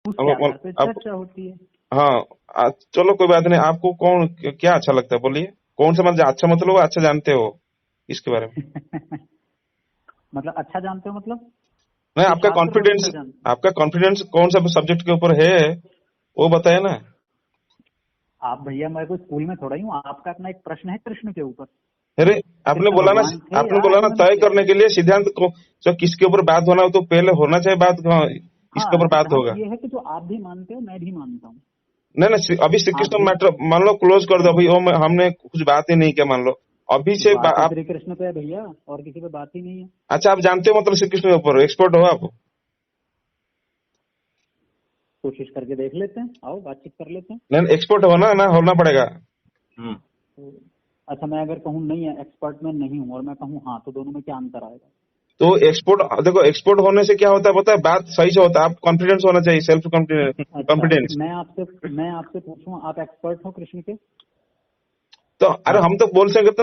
उसके आधार पे अब चर्चा होती है। हाँ, चलो कोई बात नहीं। आपको कौन क्या अच्छा लगता है बोलिए? कौन सा मतलब अच्छा, मतलब अच्छा जानते हो इसके बारे में? मतलब अच्छा जानते हो मतलब नहीं, किस शास्त्र को अच्छा जानते हो? आपका कॉन्फिडेंस कौन सा सब्जेक्ट के ऊपर है वो बताए ना। आप भैया, मैं कोई स्कूल में थोड़ा ही हूँ। आपका अपना एक प्रश्न है कृष्ण के ऊपर। अरे, आपने कृष्ण बोला ना, भगवान थे आपने या बोला ना तय मनुष्य? करने के लिए सिद्धांत को, जो किसके ऊपर बात होना हो तो पहले होना चाहिए बात, हाँ, इसके हाँ, ऊपर बात सिद्धांत होगा। ये है कि जो आप भी मानते हो मैं भी मानता हूँ। नहीं नहीं, अभी श्री आप कृष्ण भी। मैटर मान लो क्लोज कर दो नहीं, अभी, हमने कुछ बात ही नहीं किया मान लो। अभी से बात ही आप, श्री कृष्ण पे है भैया, और किसी पे बात ही नहीं है। अच्छा आप जानते हो मतलब श्री कृष्ण के ऊपर एक्सपर्ट हो आप? कोशिश करके देख लेते हैं, आओ बातचीत कर लेते हैं। नहीं, एक्सपर्ट हो ना, ना होना पड़ेगा। तो अच्छा, मैं अगर कहूँ नहीं है, एक्सपर्ट में नहीं हूँ, और मैं कहूँ हाँ, तो दोनों में क्या अंतर आएगा? तो एक्सपोर्ट, देखो एक्सपोर्ट होने से क्या होता है पता है, बात सही से होता है। आप कॉन्फिडेंस होना चाहिए, सेल्फ अच्छा, कॉन्फिडेंस। मैं आपसे पूछूं, आप एक्सपर्ट हो कृष्ण के? तो अरे हम तो बोल सकते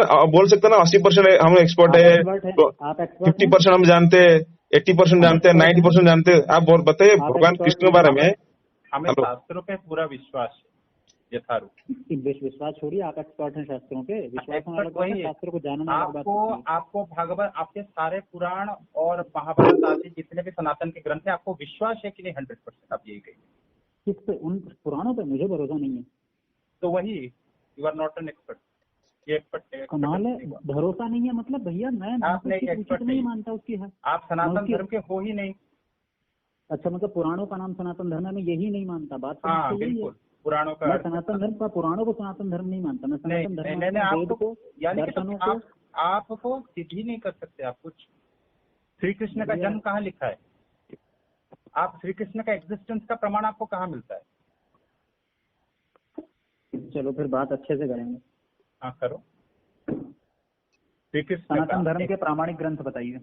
हैं ना 80% हम एक्सपर्ट आप है, एक्सपर्ट हैं? तो आप एक्सपर्ट हैं? 50% हम जानते हैं, 80% आप जानते हैं, एक्सपर्ट हैं? 90% जानते हैं। आप बताइए आप भगवान एक्सपर्ट कृष्ण के हैं? बारे में। हमें हमें हेलो। शास्त्रों पे पूरा विश्वास है, यथारूप। विश्वास छोड़िए, आप एक्सपर्ट हैं शास्त्रों के। विश्वास होना एक्सपर्ट अलग बात है, वही है। शास्त्र को जानना अलग बात आपको होती है। आपको भागवत, आपके सारे पुराण और महाभारत आदि जितने भी सनातन के ग्रंथ है, आपको विश्वास है कि नहीं? 100% आप यही कहिए। किस पे? उन पुराणों पे मुझे भरोसा नहीं है। तो वही, you are not an expert. ये एक्सपर्ट कमाल है, नहीं हुआ। भरोसा नहीं है मतलब भैया, मैं तो आप नहीं, उसकी एक्सपर्ट उचित नहीं नहीं। मानता उसकी है। आप मैं सनातन उसकी, धर्म के हो ही नहीं। अच्छा मतलब पुराणों का नाम सनातन धर्म है, मैं यही नहीं मानता। बात तो हाँ मुझसे यही है। बिल्कुल, पुराणों का मैं अर्थ सनातन धर्म का, पुराणों को सनातन धर्म नहीं मानता। मैं नहीं सनातन धर्म नहीं नहीं, मानता नहीं हूँ आप वेद तो को, यानी कि तो दर्शनों को। आपको सिद्ध ही नहीं कर सकते आप कुछ। श्री कृष्ण का भैया जन्म कहाँ लिखा है? आप श्री कृष्ण का एग्जिस्टेंस का प्रमाण आपको कहाँ मिलता है? चलो फिर बात अच्छे से करेंगे। हाँ करो। श्री कृष्ण सनातन धर्म का, के प्रामाणिक ग्रंथ बताइए।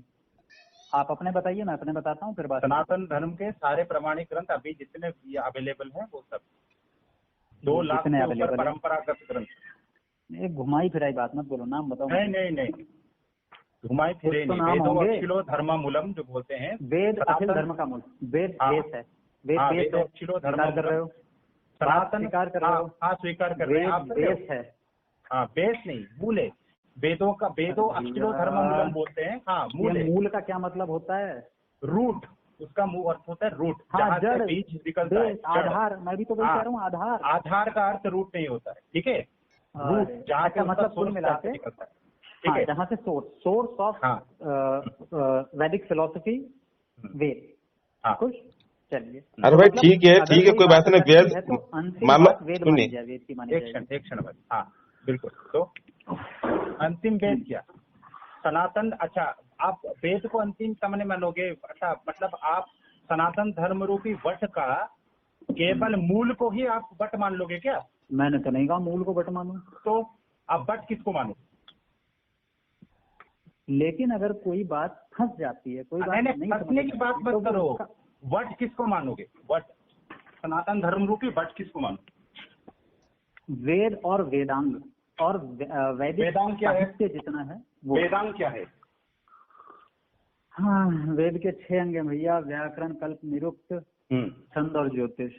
आप अपने बताइए, मैं अपने बताता हूँ, फिर बात करते सनातन धर्म के सारे प्रमाणिक ग्रंथ अभी जितने अवेलेबल हैं वो सब हैं। 2 लाख जितने से ऊपर अवेलेबल है। परंपरागत ग्रंथ। एक घुमाई फिराई बात मत बोलो, नाम बताओ नहीं मुझे। नहीं नहीं, घुमाई कुछ फिरे तो नहीं। नाम वेदो होंगे। अक्षिलो धर्मामूलम जो बोलते हैं वेद अखिल सनातन। धर्म का मूल। वेद हाँ बेस है। वेद हाँ, बेस वेदो है, अक्षिलो स्वीकार कर रहे धर्मामूलम। हो? बात सनातन, स्वीकार कर रहे हाँ हो? हाँ स्वीकार कर रहे हैं, आप वेद कर रहे हो। बेस है। हाँ बेस नहीं, मूल है। वेदों का, अरे वेदो अक्षिलो भैया, धर्मामूलम बोलते हैं, हाँ ये मूल है। मूल का क्या मतलब होता है? रूट, उसका मूल अर्थ होता है रूट, हाँ, जहाँ से जड़, बीज निकलता है, बेस, जड़। आधार। मैं भी तो वही कह हाँ, रहा हूँ, आधार। आधार का अर्थ रूट नहीं होता है, ठीक है। रूट अरे जहाँ से अच्छा, उसका मतलब कुल सोर्स मिला जहाँ से के, निकलता है, ठीक हाँ, है। जहाँ से सोर्स ऑफ हाँ वैदिक फिलोसफी, वेद। हाँ। खुश। चलिए, अरे तो भाई मतलब अगर ठीक है कोई कोई बात बात नहीं। अटकती वेद है तो अंतिम मान लो, बात वेद मानी सुनिए, जाए, वेद की मानी जाएगी। एक क्षण बस, हाँ बिल्कुल। तो अंतिम वेद क्या? सनातन, अच्छा आप वेद को अंतिम सामने मानोगे? अच्छा मतलब आप सनातन धर्म रूपी वट का केवल मूल को ही आप वट मान लोगे क्या? मैंने तो नहीं कहा मूल को बट मानू। तो आप वट किसको मानो? लेकिन अगर कोई बात फंस जाती है, कोई बात नहीं नहीं फंसने समझ की में बात आती, मत तो वो करो। उसका वट किसको मानोगे? वट, सनातन धर्म रूपी वट किसको मानो? वेद और वेदांग और वैदिक वेदांग क्या है? साहित्य जितना है वो। वेदांग क्या है? हाँ, वेद के 6 अंग हैं भैया: व्याकरण, कल्प, निरुक्त, छंद और ज्योतिष।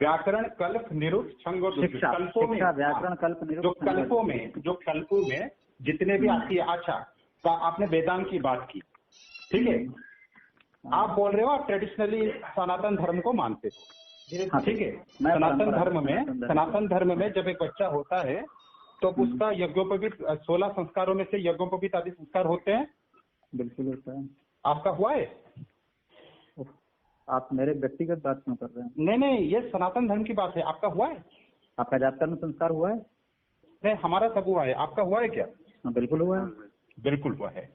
व्याकरण, कल्प, निरुक्त, छंद और ज्योतिष। शिक्षा, कल्पों में, शिक्षा, व्याकरण, कल्प, जो निरुक्त, छंद और ज्योतिष। कल्पों में जितने भी आपकी, अच्छा तो आपने वेदांग की बात की, ठीक है। आप बोल रहे हो आप ट्रेडिशनली सनातन धर्म को मानते हो, हाँ, ठीक है। मैं सनातन धर्म में जब एक बच्चा होता है तो उसका यज्ञोपवीत 16 संस्कारों में से यज्ञोपवीत आदि संस्कार होते हैं। बिल्कुल होता है। आपका हुआ है? आप मेरे व्यक्तिगत बात क्यों कर रहे हैं? नहीं, ये सनातन धर्म की बात है। आपका हुआ है? आपका जात कर्म संस्कार हुआ है? नहीं, हमारा सब हुआ है। आपका हुआ है क्या? हाँ, बिल्कुल हुआ है। बिल्कुल हुआ है।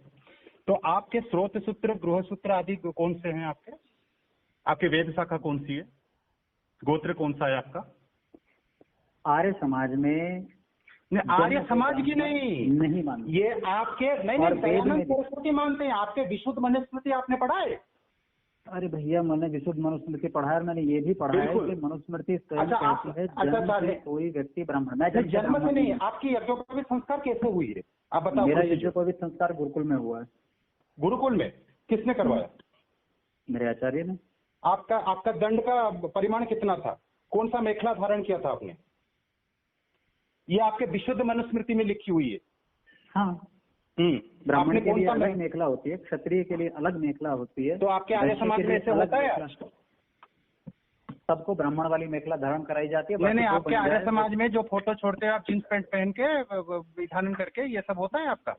तो आपके स्रोत सूत्र, गृह सूत्र आदि कौन से हैं आपके? आपके वेद शाखा कौन सी है? गोत्र कौन सा है आपका? आर्य समाज में आर्य समाज की नहीं मानते ये आपके नहीं दयानंद सरस्वती मानते हैं। आपके विशुद्ध मनुस्मृति आपने पढ़ा है? अरे भैया, मैंने विशुद्ध मनुस्मृति पढ़ा है, और मैंने ये भी पढ़ा है कि मनुस्मृति स्वयं कहती है जन्म से कोई व्यक्ति ब्राह्मण। मैं जन्म से नहीं, आपकी यज्ञोपवीत संस्कार कैसे हुई है आप बताओ? मेरा यज्ञोपवीत संस्कार गुरुकुल में हुआ है। गुरुकुल में किसने करवाया? मेरे आचार्य ने। आपका आपका दंड का परिमाण कितना था? कौन सा मेखला धारण किया था आपने? ये आपके विशुद्ध मनुस्मृति में लिखी हुई है। हाँ, ब्राह्मण के लिए अलग मेखला होती है, क्षत्रिय के लिए अलग मेखला होती है। तो आपके आर्य समाज में ऐसे होता है? सबको ब्राह्मण वाली मेखला धारण कराई जाती है। नहीं, आपके आर्य समाज में जो फोटो छोड़ते हैं आप जींस पैंट पहन के विधान करके, ये सब होता है आपका?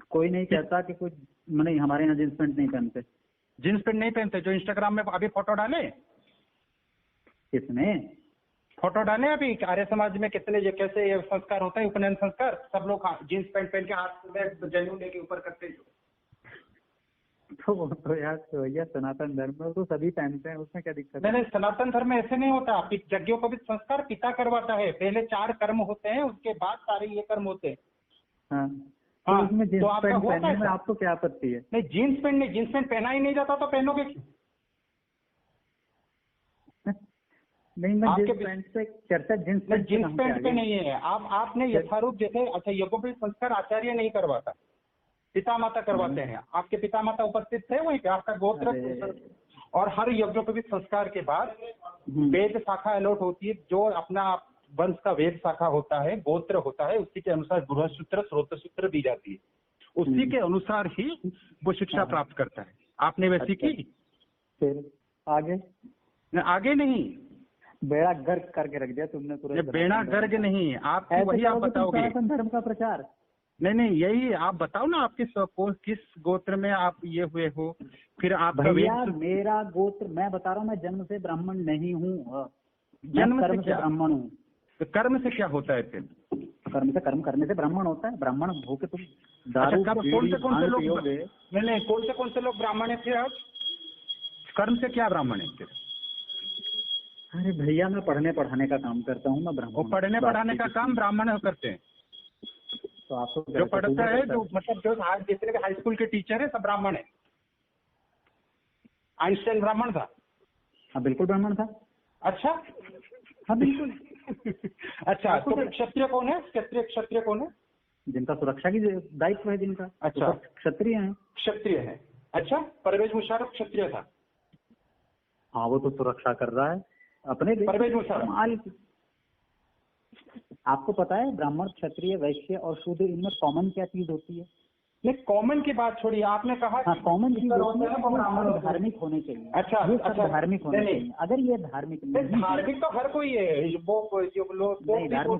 कोई नहीं कहता कि कुछ नहीं, हमारे यहाँ जींस पैंट नहीं पहनते। जींस पैंट नहीं पहनते? जो इंस्टाग्राम में अभी फोटो डाले, किसने फोटो डाले अभी आर्य समाज में? कितने ये कैसे ये संस्कार होता है, उपनयन संस्कार? सब लोग जींस पैंट पहन के हाथ में जनेऊ लेके ऊपर करते हैं। तो वो तो यार भैया सनातन धर्म में तो सभी पहनते हैं, उसमें क्या दिक्कत है? नहीं, सनातन धर्म में ऐसे नहीं होता। यज्ञों को भी संस्कार पिता करवाता है। पहले 4 कर्म होते हैं, उसके बाद सारे ये कर्म होते हैं। हाँ, तो उसमें जींस पैंट पहनने में आपको क्या आपत्ति है? नहीं, जींस पैंट नहीं, जींस पैंट पहना ही नहीं जाता तो पहनोगे क्यों? नहीं, मैं जींस पैंट से चर्चा जींस पैंट पे नहीं है। आपने यथारूप जैसे, अच्छा यज्ञोपवीत संस्कार आचार्य नहीं करवाता, पिता माता करवाते हैं। आपके पिता माता उपस्थित थे वहीं पे, आपका गोत्र। और हर यज्ञोपवीत संस्कार के बाद वेद शाखा अलॉट होती है, जो अपना वंश का वेद शाखा होता है, गोत्र होता है, उसी के अनुसार गृहसूत्र श्रोत्र सूत्र दी जाती है। उसी के अनुसार ही वो शिक्षा प्राप्त करता है। आपने वैसी की? फिर आगे नहीं, बेड़ा गर्क करके रख दिया तुमने पूरा। बेड़ा गर्क नहीं, आप वही आप बताओगे। सनातन धर्म का प्रचार नहीं, यही आप बताओ ना, आप किस गोत्र में आप ये हुए हो? फिर आप भैया मेरा गोत्र, मैं बता रहा हूँ, मैं जन्म से ब्राह्मण नहीं हूँ, जन्म कर्म से ब्राह्मण हूँ। तो कर्म से क्या होता है फिर? कर्म करने से ब्राह्मण होता है। ब्राह्मण होके तुम दारू कौन से लोग पियोगे? नहीं, कौन से लोग ब्राह्मण है फिर? आप कर्म से क्या ब्राह्मण है फिर? अरे भैया मैं पढ़ने पढ़ाने का काम करता हूँ, मैं ब्राह्मण। पढ़ने पढ़ाने का काम ब्राह्मण करते हैं। तो आपको जो पढ़ता है, जो मतलब जो जितने के हाई स्कूल के टीचर है सब ब्राह्मण है। आइंस्टाइन ब्राह्मण था? हाँ बिल्कुल ब्राह्मण था। अच्छा, हाँ बिल्कुल। अच्छा, तो क्षत्रिय कौन है? क्षत्रिय कौन है? जिनका सुरक्षा की दायित्व है जिनका। अच्छा, क्षत्रिय है। क्षत्रिय है। अच्छा, परवेज मुशर्रफ क्षत्रिय था? हाँ, वो तो सुरक्षा कर रहा है अपने। परवेज मुशर्रफ, आपको पता है ब्राह्मण क्षत्रिय वैश्य और शूद्र इनमें कॉमन क्या चीज होती है? नहीं, कॉमन की बात छोड़िए, आपने कहा कॉमन चीज होती है वो धार्मिक होने चाहिए। अच्छा, धार्मिक होने चाहिए। अगर ये धार्मिक नहीं, धार्मिक तो हर कोई है। धार्मिक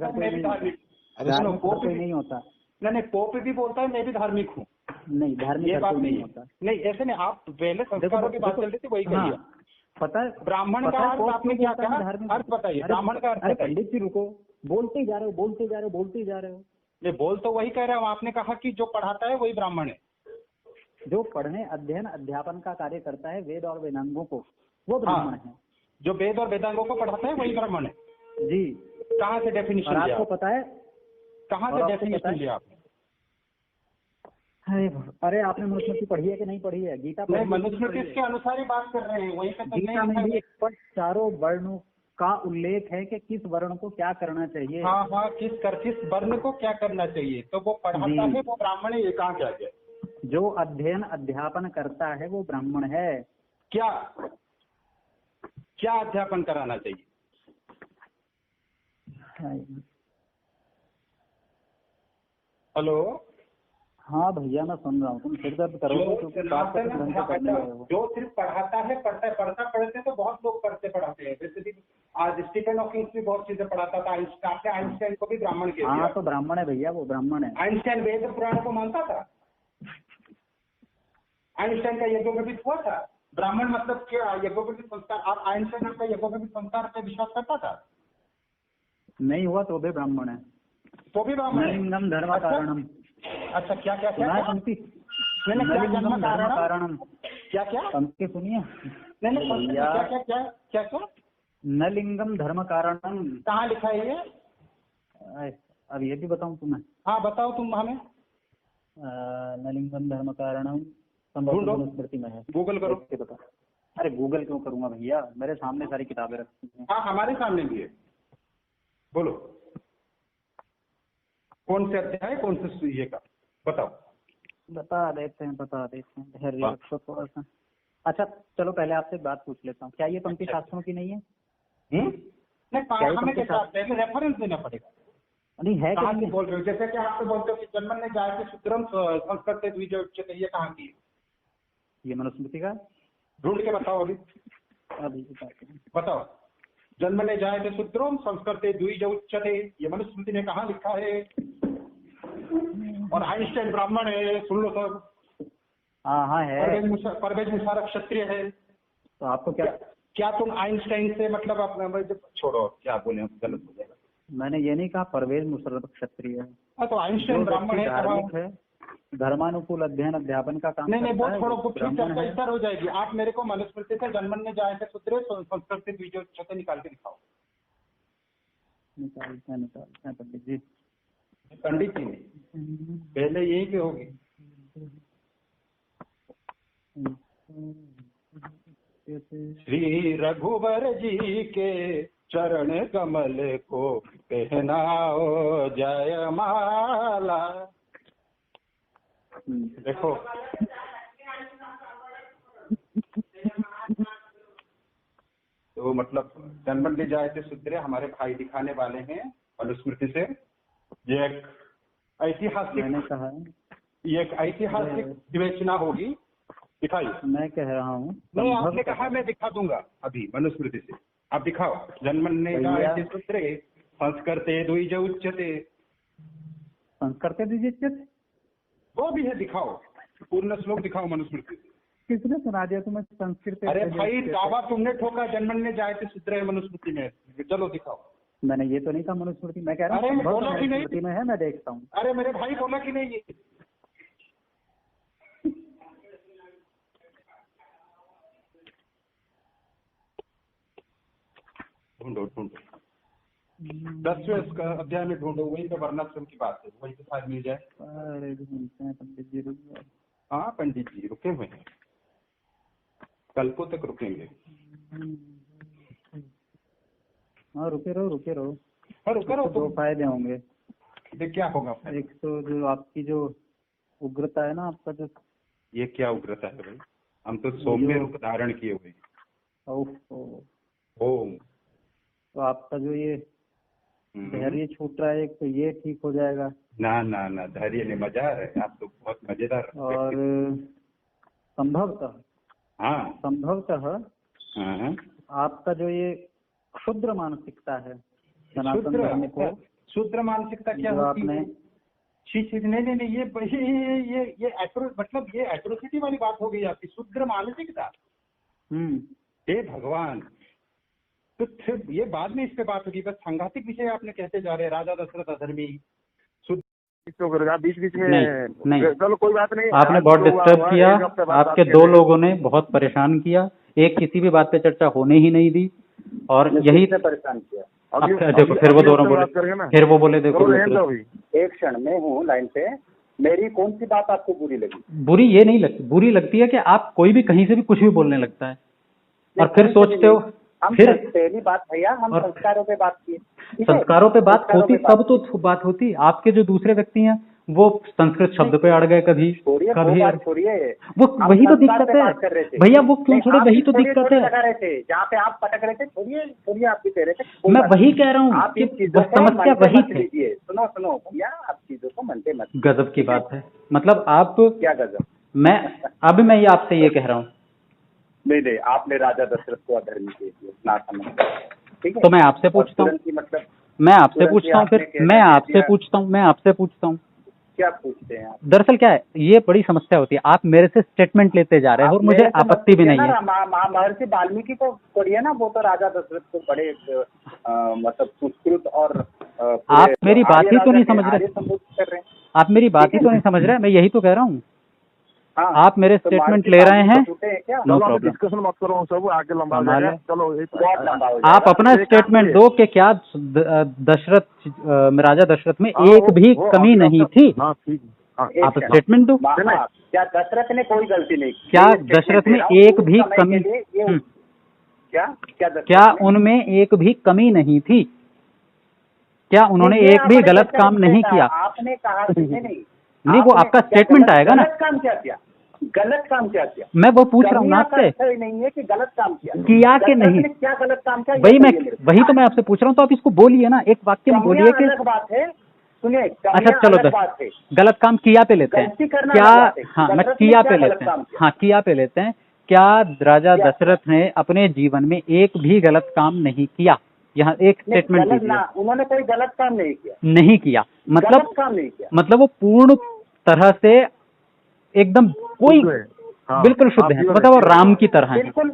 कोई नहीं होता। नहीं, पोप भी बोलता है मैं भी धार्मिक हूँ। नहीं, धार्मिक ये बात नहीं होता। नहीं, ऐसे नहीं। आप पहले संस्कारों की बात चल रही थी, वही कहिए। पता है ब्राह्मण का अर्थ आपने क्या कहा? अर्थ बताइए, ब्राह्मण का अर्थ। पंडित जी रुको, बोलते ही जा रहे हो। नहीं, बोल तो वही कह रहा हूँ। आपने कहा कि जो पढ़ाता है वही ब्राह्मण है। जो पढ़ने अध्ययन अध्यापन का कार्य करता है वेद और वेदांगों को, वो ब्राह्मण है। जो वेद और वेदांगों को पढ़ाता है वही ब्राह्मण है जी। कहाँ से डेफिनेशन लिया? आपको पता है कहाँ से डेफिनेशन लिया आपने? अरे आपने मनुस्मृति पढ़ी है कि नहीं पढ़ी है? गीता पढ़ी? मनुस्मृति के अनुसार ही बात कर रहे हैं। वही गीता में भी चारों वर्णों का उल्लेख है कि किस वर्ण को क्या करना चाहिए। हाँ, किस वर्ण को क्या करना चाहिए। तो वो पढ़ाता है वो ब्राह्मण है, ये कहाँ क्या है? जो अध्ययन अध्यापन करता है वो ब्राह्मण है। क्या अध्यापन कराना चाहिए? हेलो, हाँ भैया मैं सुन रहा हूँ, तुम सिर दर्द करोगे क्योंकि जो सिर्फ पढ़ाता है, पढ़ते तो बहुत लोग पढ़ाते हैं। जैसे आज स्टीफन हॉकिंग भी बहुत चीजें पढ़ाता था। आपने आइंस्टाइन को भी ब्राह्मण किया। हाँ तो ब्राह्मण है भैया, वो ब्राह्मण है। आइंस्टाइन वेद पुराण को मानता था? आइंस्टाइन का यज्ञोपवीत हुआ था? ब्राह्मण मतलब क्या? यज्ञोपवीत संस्कार। आप आइंस्टाइन का यज्ञोपवीत संस्कार पे विश्वास करता था? नहीं हुआ तो भी ब्राह्मण है। तो भी ब्राह्मण है। लिंगम धर्म कारणम। अच्छा, क्या क्या क्या पंक्ति पंक्ति सुनिए। क्या न लिंगम धर्म कारणम। कहाँ लिखा है ये? अब ये भी बताऊं तुम्हें? हाँ बताओ तुम हमें। न लिंगम धर्म कारणम मनुस्मृति में है। गूगल करो। बता। अरे गूगल क्यों करूंगा भैया, मेरे सामने सारी किताबें रखी हैं। हाँ हमारे सामने भी है। बोलो कौन से अध्याय, कौन से ये का बताओ। बता देते हैं धैर्य रखो थोड़ा सा। अच्छा चलो पहले आपसे बात पूछ लेता हूँ, क्या ये पंक्ति शास्त्रों की नहीं है? नहीं, हमें क्या पहले रेफरेंस देना पड़ेगा। नहीं है कहाँ कि की बोल रहे हो? जैसे कि आप तो बोलते हो कि जन्मने जाए के सूत्रम संस्कृत द्विज उच्यते, ये कहाँ की? ये मनुस्मृति का ढूंढ के बताओ अभी बताओ। जन्मने जाए थे सूत्रम संस्कृत द्विज उच्यते, ये मनुस्मृति ने कहाँ लिखा है? और आइंस्टाइन ब्राह्मण है, सुन लो सब। हाँ है। परवेज मुशर्रफ क्षत्रिय है। तो आपको क्या तुम आइंस्टाइन से मतलब अपना छोड़ो, क्या बोले हम, गलत हो जाएगा। मैंने ये नहीं कहा परवेज मुशर्रफ क्षत्रिय है। तो आइंस्टाइन ब्राह्मण है, धार्मिक है, धर्मानुकूल अध्ययन अध्यापन का काम नहीं वो छोड़ो, ब्राह्मण है। हो जाएगी। आप मेरे को मनुस्मृति से जन्मने जाए थे सूत्र संस्कृत द्विज उच्यते निकाल के दिखाओ। निकालते हैं पंडित जी। पंडित जी पहले यही की होगी। श्री रघुवर जी के चरण कमल को पहनाओ जयमाला। देखो तो मतलब जन्मने जाए थे सूत्र हमारे भाई दिखाने वाले हैं मनुस्मृति से। ये एक ऐतिहासिक, मैंने कहा ये एक ऐतिहासिक विवेचना होगी। दिखाइए। मैं कह रहा हूँ नहीं, आपने कहा मैं दिखा दूंगा अभी मनुस्मृति से। आप दिखाओ। जन्मने जाए थे सूत्र संस्कृत द्विज उच्यते। संस्कृत द्विज उच्यते वो भी है, दिखाओ। पूर्ण श्लोक दिखाओ मनुस्मृति से। किसने सुना दिया तुम्हें संस्कृत? अरे भाई दावा तुमने ठोका, जन्मने जाए थे सूत्र है मनुस्मृति में। चलो दिखाओ। मैंने ये तो नहीं कहा मनुस्मृति, मैं कह रहा हूँ मनुस्मृति में है, मैं देखता हूँ। अरे मेरे भाई बोला कि नहीं? ढूंढो 10वें अध्याय में ढूंढो, वहीं पे वर्णाश्रम की बात है, वहीं पे शायद मिल जाए। अरे ढूंढते हैं पंडित जी, रुक जाओ। हाँ पंडित जी रुके हुए हैं, कल्पों तक रुकेंगे। हाँ रुके रहो। रुके रहो। दो फायदे होंगे। देख क्या होगा? एक तो जो आपकी जो उग्रता है ना, आपका जो, ये क्या उग्रता है भाई? हम तो सौम्य रूप धारण किए हुए। ओम। तो आपका जो ये धैर्य छूट रहा है, एक तो ये ठीक हो जाएगा। ना धैर्य ने मजा है, आप तो बहुत मजेदार। और संभवतः आपका जो ये क्षुद्र मानसिकता है, सनातन धर्म को क्षुद्र मानसिकता क्या होती है? नहीं, ये मतलब ये एट्रोसिटी वाली बात हो गई आपकी। क्षुद्र मानसिकता। हे भगवान, तो फिर ये बाद में इस पे बात होगी। बस सांघातिक विषय आपने कहते जा रहे हैं। राजा दशरथ अधर्मी बीच में नहीं। चलो कोई बात नहीं। आपने बहुत डिस्टर्ब किया, आपके दो लोगों ने बहुत परेशान किया। एक किसी भी बात पे चर्चा होने ही नहीं दी, और यही परेशान किया। देखो फिर वो दोनों बोले, फिर वो बोले देखो एक क्षण में हूँ लाइन पे, मेरी कौन सी बात आपको बुरी लगी? बुरी ये नहीं लगती, बुरी लगती है कि आप कोई भी कहीं से भी कुछ भी बोलने लगता है, और फिर सोचते हो। फिर पहली बात भैया, हम संस्कारों पे बात किए। संस्कारों पे बात होती तब तो बात होती। आपके जो दूसरे व्यक्ति हैं वो संस्कृत शब्द पे अड़ गए, कभी वो वही तो दिक्कत है भैया। वो क्यों छोड़े, वही तो दिक्कत है। जहाँ पे आप पटक रहे थे, छोड़िए आप भी कह रहे थे। मैं वही कह रहा हूँ कि समस्या वही थी। सुनो भैया, आप चीजों को मनते मत। गजब की बात है, मतलब आप क्या गजब? मैं ये आपसे ये कह रहा हूँ। नहीं, आपने राजा दशरथ को अधर्मी कह दिया, ना समझ। ठीक है, तो मैं आपसे पूछता हूँ, मतलब मैं आपसे पूछता हूँ, फिर मैं आपसे पूछता हूँ क्या पूछते हैं आप? दरअसल क्या है, ये बड़ी समस्या होती है। आप मेरे से स्टेटमेंट लेते जा रहे हैं और मुझे आपत्ति भी नहीं है। महर्षि वाल्मीकि को पढ़िए ना, वो तो राजा दशरथ को बड़े मतलब संस्कृत और आप मेरी बात ही तो नहीं समझ रहे। आप मेरी बात ही तो नहीं समझ रहे। मैं यही तो कह रहा हूँ। आप मेरे स्टेटमेंट ले रहे हैं, नो प्रॉब्लम। डिस्कशन मत करो, सब आगे लंबा हो जाएगा। चलो आप अपना स्टेटमेंट दो कि क्या दशरथ राजा दशरथ में एक भी कमी नहीं थी। आप स्टेटमेंट दो। क्या दशरथ ने कोई गलती नहीं? क्या दशरथ में एक भी कमी, क्या उनमें एक भी कमी नहीं थी? क्या उन्होंने एक भी गलत काम नहीं किया? आपने कहा नहीं, वो आपका स्टेटमेंट आएगा ना। काम क्या किया? गलत काम क्या किया? मैं वो पूछ रहा हूँ ना आपसे, ही नहीं है कि गलत काम किया कि नहीं, क्या गलत काम किया, वही तो मैं आपसे पूछ रहा हूँ। तो आप इसको बोलिए ना, एक वाक्य में बोलिए कि अलग बात है। सुनिए, अच्छा चलो बात है, गलत काम किया पे लेते हैं क्या? हाँ, मैं किया पे लेते हैं। हाँ, किया पे लेते हैं। क्या राजा दशरथ ने अपने जीवन में एक भी गलत काम नहीं किया? यहाँ एक स्टेटमेंट दीजिए। उन्होंने कोई गलत काम नहीं किया। नहीं किया मतलब गलत काम नहीं किया, मतलब वो पूर्ण तरह से एकदम कोई बिल्कुल शुद्ध है, मतलब वो राम की तरह है। बिल्कुल।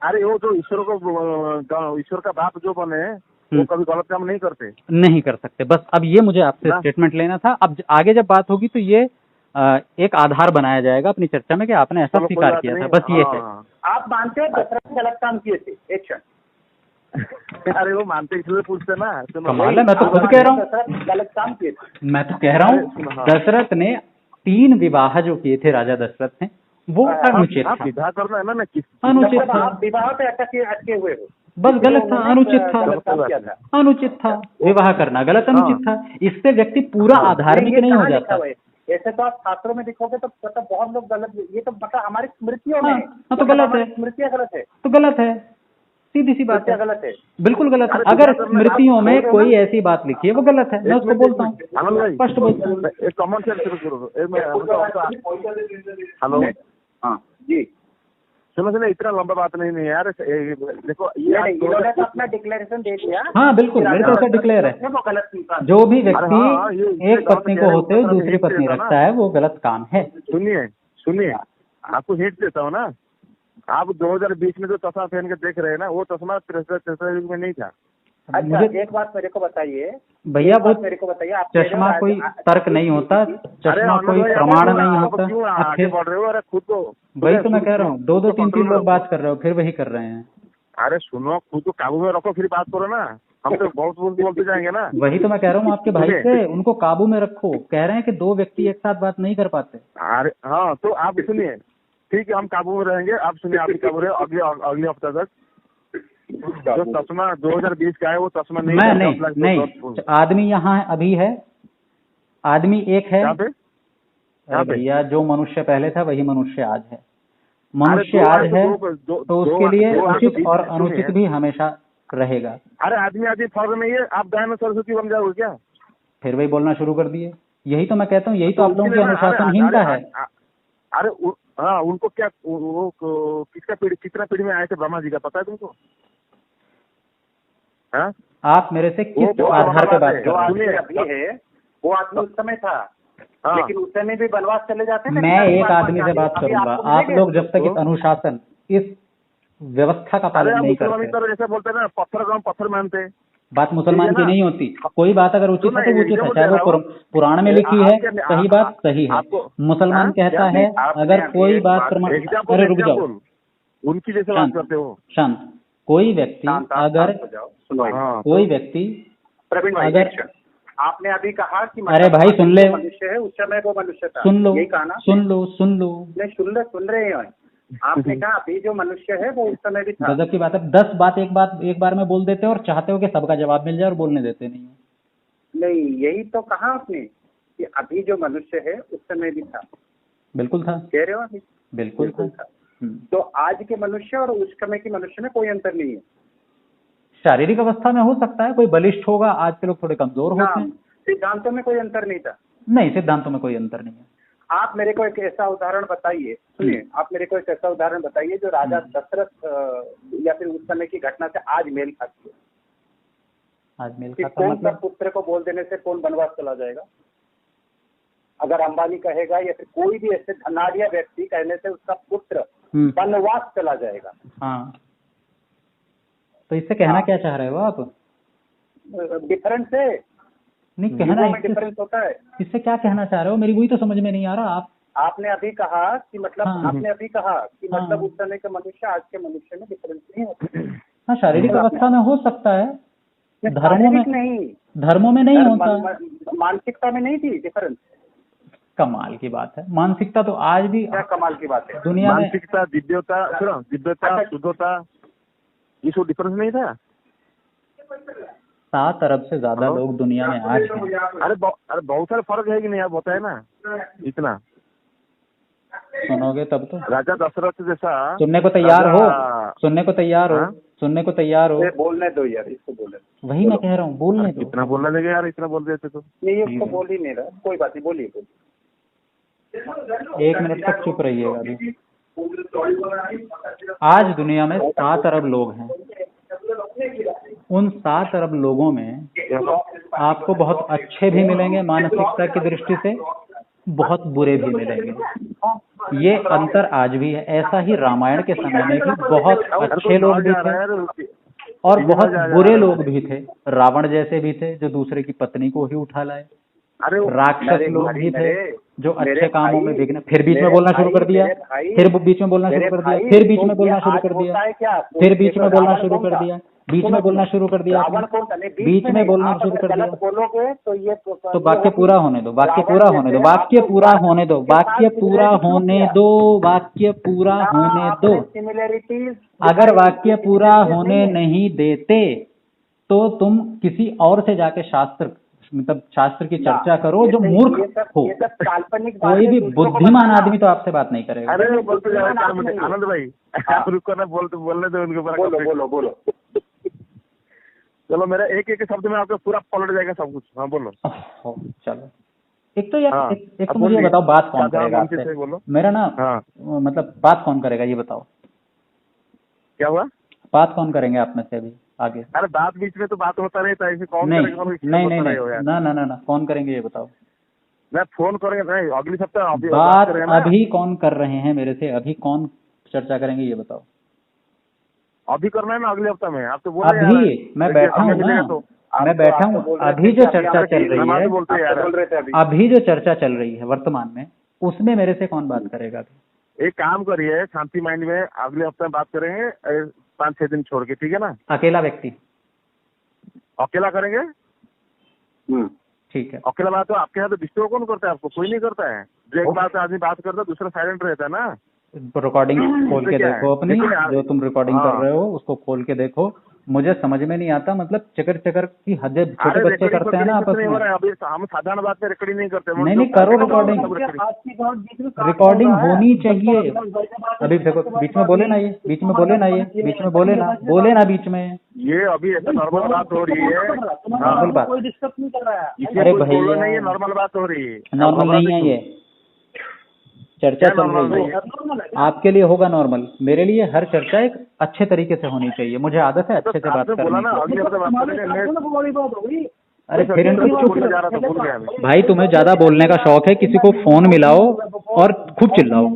अरे वो जो ईश्वर का बाप जो बने वो कभी गलत काम नहीं करते, नहीं कर सकते। बस अब ये मुझे आपसे स्टेटमेंट लेना था। अब आगे जब बात होगी तो ये एक आधार बनाया जाएगा अपनी चर्चा में कि आपने ऐसा स्वीकार किया था। बस ये है। आप मानते हैं दशरथ गलत काम किए थे? एक क्षण। अरे वो मानते इसलिए पूछते ना। कमाल है, मैं तो खुद कह रहा हूँ गलत काम किए थे। मैं तो कह रहा हूँ दशरथ ने 3 विवाह जो किए थे राजा दशरथ ने, वो अनुचित था। विवाह करना है ना, अनुचित था। आप विवाह पे अटके हुए हो, बस गलत था, अनुचित था, अनुचित था। विवाह करना गलत, अनुचित था। इससे व्यक्ति पूरा आधार्मिक नहीं हो जाता। ऐसे तो आप शास्त्रों में दिखोगे तो मतलब बहुत लोग गलत, ये तो मतलब हमारी स्मृतियों में तो गलत है, स्मृतियाँ गलत है, तो गलत है, सीधी सी बात है, गलत है, बिल्कुल गलत है। अगर स्मृतियों में कोई ऐसी बात लिखी है वो गलत है, मैं उसको बोलता हूँ, स्पष्ट बोलता हूँ। कॉमन सेंस शुरू करो। हेलो, हाँ जी, सुनो इतना लंबा बात नहीं है यार। देखो इन्होंने तो अपना डिक्लेरेशन दे दिया। हाँ बिल्कुल, मेरे तरफ से डिक्लेयर है। वो गलत इंसान, जो भी व्यक्ति एक पत्नी को होते हुए दूसरी पत्नी रखता है वो गलत काम है। सुनिए आपको हिंट देता हूँ ना। आप 2020 में जो चश्मा पहन के देख रहे हैं ना, वो चश्मा 63 युग में नहीं था। अच्छा, एक बात मेरे को बताइए भैया, वो मेरे को बताइए, आप चश्मा कोई तर्क नहीं होता, चश्मा कोई प्रमाण नहीं होता। आगे बढ़ रहे हो, अरे खुद को वही तो मैं कह रहा हूँ, 2-2 3-3 लोग बात कर रहे हो फिर वही कर रहे हैं। अरे सुनो, खुद को काबू में रखो फिर बात करो ना। हम तो बहुत बोलते जाएंगे ना। वही तो मैं कह रहा हूँ आपके भाई से, उनको काबू में रखो। कह रहे हैं कि 2 व्यक्ति एक साथ बात नहीं कर पाते। अरे हाँ, तो आप सुनिए, ठीक है हम काबू में रहेंगे। आप सुनिए, आप काबू रहे अगले हफ्ते तक। जो चश्मा 2020 का है वो चश्मा नहीं। आदमी यहाँ अभी है, आदमी एक है भैया। जो मनुष्य पहले था वही मनुष्य आज है। मनुष्य आज है तो उसके लिए उचित और अनुचित भी हमेशा रहेगा। अरे आदमी फर्क नहीं है। आप गाय में सरस्वती बन जाओगे क्या? फिर वही बोलना शुरू कर दिए। यही तो मैं कहता हूँ, यही तो आप लोगों की अनुशासनहीनता है। अरे हाँ, उनको क्या, वो कितना पीढ़ी में आए थे ब्रह्मा जी का पता है तुमको? हाँ, आप मेरे से किस आधार पे बात कर रहे हैं? वो आदमी उस समय था, लेकिन उस समय भी वनवास चले जाते हैं। मैं एक आदमी से बात करूंगा। आप लोग जब तक इस अनुशासन, इस व्यवस्था का पालन नहीं करते, जैसे बोलते हैं ना, पत्थर को हम पत्थर मानते। बात मुसलमान की नहीं होती। कोई बात अगर उचित है तो उचित है, चाहे वो पुराण में लिखी है, सही बात सही है। मुसलमान कहता है अगर कोई बात प्रमाण, अरे रुक जाओ, उनकी जैसे बात करते हो। शांत। कोई व्यक्ति अगर कोई व्यक्ति प्रवीण भाई, अगर आपने अभी कहा कि अरे भाई सुन ले, मनुष्य है, उस समय वो मनुष्य था। सुन लो, यही कहा ना? सुन लो नहीं, सुन रहे हैं। आपने कहा अभी जो मनुष्य है वो उस समय भी था। गजब की बात है। 10 बात एक बार में बोल देते हो और चाहते हो कि सबका जवाब मिल जाए और बोलने देते नहीं हो। नहीं, यही तो कहा आपने कि अभी जो मनुष्य है उस समय भी था। बिल्कुल था, कह रहे हो अभी? बिल्कुल था। तो आज के मनुष्य और उस समय के मनुष्य में कोई अंतर नहीं है। शारीरिक अवस्था में हो सकता है, कोई बलिष्ठ होगा, आज के लोग थोड़े कमजोर होते हैं। सिद्धांतों में कोई अंतर नहीं था। नहीं, सिद्धांतों में कोई अंतर नहीं है। आप मेरे को एक ऐसा उदाहरण बताइए, सुनिए, आप मेरे को एक ऐसा उदाहरण बताइए जो राजा दशरथ या फिर उस समय की घटना से आज मेल खाती है। आज मेल खाता कौन सा पुत्र को बोल देने से कौन वनवास चला जाएगा? अगर अंबानी कहेगा या फिर कोई भी ऐसे धनाढ़िया व्यक्ति कहने से उसका पुत्र वनवास चला जाएगा। हाँ, तो इससे कहना क्या चाह रहे हो आप? डिफरेंस है नहीं, कहना डिफरेंस होता है। इससे क्या कहना चाह रहे हो? मेरी वही तो समझ में नहीं आ रहा। आपने अभी कहा कि मतलब आपने अभी कहा कि मतलब उस समय के मनुष्य आज के मनुष्य में डिफरेंस नहीं होता। हाँ, शारीरिक अवस्था में हो सकता है, धर्मों में नहीं, धर्मों में नहीं होता, मानसिकता में नहीं थी डिफरेंस। कमाल की बात है। मानसिकता तो आज भी क्या कमाल की बात है? दुनिया में मानसिकता, दिव्यता, शुद्धता, ये सब डिफरेंस नहीं था। 7 अरब से ज्यादा लोग दुनिया में आज हैं। अरे बहुत सारे फर्क है कि नहीं, आप बताए ना इतना। सुनोगे तब तो। राजा दशरथ जैसा सुनने को तैयार हो, सुनने को तैयार हो, सुनने को तैयार हो। बोलने दो यार, इसको बोलने दो। वही मैं कह रहा हूँ, बोलने दो। कितना बोलने देंगे यार, इतना बोल देते तो। नहीं, ये तो बोल ही नहीं रहा, कोई बात नहीं, बोलिए। 1 मिनट तक चुप रहिएगा अभी। आज दुनिया में 7 अरब लोग हैं। उन 7 अरब लोगों में आपको बहुत अच्छे भी मिलेंगे मानसिकता की दृष्टि से, बहुत बुरे भी मिलेंगे। ये अंतर आज भी है। ऐसा ही रामायण के समय में भी बहुत अच्छे लोग भी थे और बहुत बुरे लोग भी थे। रावण जैसे भी थे जो दूसरे की पत्नी को ही उठा लाए। राक्षस लोग भी थे जो अच्छे कामों में विघ्न, फिर बीच में बोलना शुरू कर दिया, फिर बीच में बोलना शुरू कर दिया, फिर बीच में बोलना शुरू कर दिया, फिर बीच में बोलना शुरू कर दिया, बीच में बोलना शुरू कर दिया, बीच में बोलना शुरू कर दिया। बोलोगे तो वाक्य पूरा होने दो, वाक्य पूरा होने दो, वाक्य पूरा होने दो, वाक्य पूरा होने दो, वाक्य पूरा होने दो। अगर वाक्य पूरा होने नहीं देते तो तुम किसी और से जाके शास्त्र, मतलब शास्त्र की चर्चा करो जो मूर्ख हो। कोई भी बुद्धिमान आदमी तो आपसे बात नहीं करेगा। अरे बोलते जाओ आनंद भाई, रुको ना, बोलने दो उनको। बोलो। चलो मेरा एक शब्द में आपका पूरा पलट जाएगा सब कुछ। हाँ बोलो। चलो एक तो यार एक तो मुझे बताओ, बात कौन करेगा आपसे? मेरा ना मतलब बात कौन करेगा ये बताओ। क्या हुआ? बात कौन करेंगे आप में से अभी आगे? अरे बात बीच में तो बात होता रहता है, ऐसे कौन करेगा? नहीं, ना कौन करेंगे ये बताओ। मैं फोन करेंगे नहीं, अगले सप्ताह बात अभी कौन कर रहे हैं मेरे से? अभी कौन चर्चा करेंगे ये बताओ। अभी करना है ना अगले हफ्ते में? आप तो बोल रहे अभी मैं बैठा हूँ ना, मैं बैठा हूँ। अभी जो चर्चा चल रही है, अभी जो चर्चा चल रही है वर्तमान में, उसमें मेरे से कौन बात करेगा? एक काम करिए, शांति माइंड में अगले हफ्ते में बात करेंगे, 5-6 दिन छोड़ के, ठीक है ना? अकेला व्यक्ति अकेला करेंगे, ठीक है। अकेला बात तो आपके यहाँ तो डिस्टर्ब कौन करता है? आपको कोई नहीं करता है। जो एक बात आदमी बात करता है, दूसरा साइलेंट रहता है ना। रिकॉर्डिंग खोल के देखो अपनी, जो तुम रिकॉर्डिंग कर रहे हो उसको खोल के देखो। मुझे समझ में नहीं आता, मतलब चकर की हद छोटे बच्चे करते हैं ना आपस में। अभी हम साधारण बात में रिकॉर्डिंग नहीं करते। नहीं करो रिकॉर्डिंग होनी चाहिए। अभी देखो बीच में बोले ना ये, बीच में बोले ना ये, बीच में बोले ना बीच में। ये अभी ऐसा नॉर्मल बात हो रही है, नॉर्मल बात। अरे भैया ये नॉर्मल बात हो रही है। नॉर्मल नहीं है, ये चर्चा चल रही है। आपके लिए होगा नॉर्मल, मेरे लिए हर चर्चा एक अच्छे तरीके से होनी चाहिए। मुझे आदत है अच्छे से बात करने की। अरे फिर भाई तुम्हें ज्यादा बोलने का शौक है, किसी को फोन मिलाओ और खूब चिल्लाओ,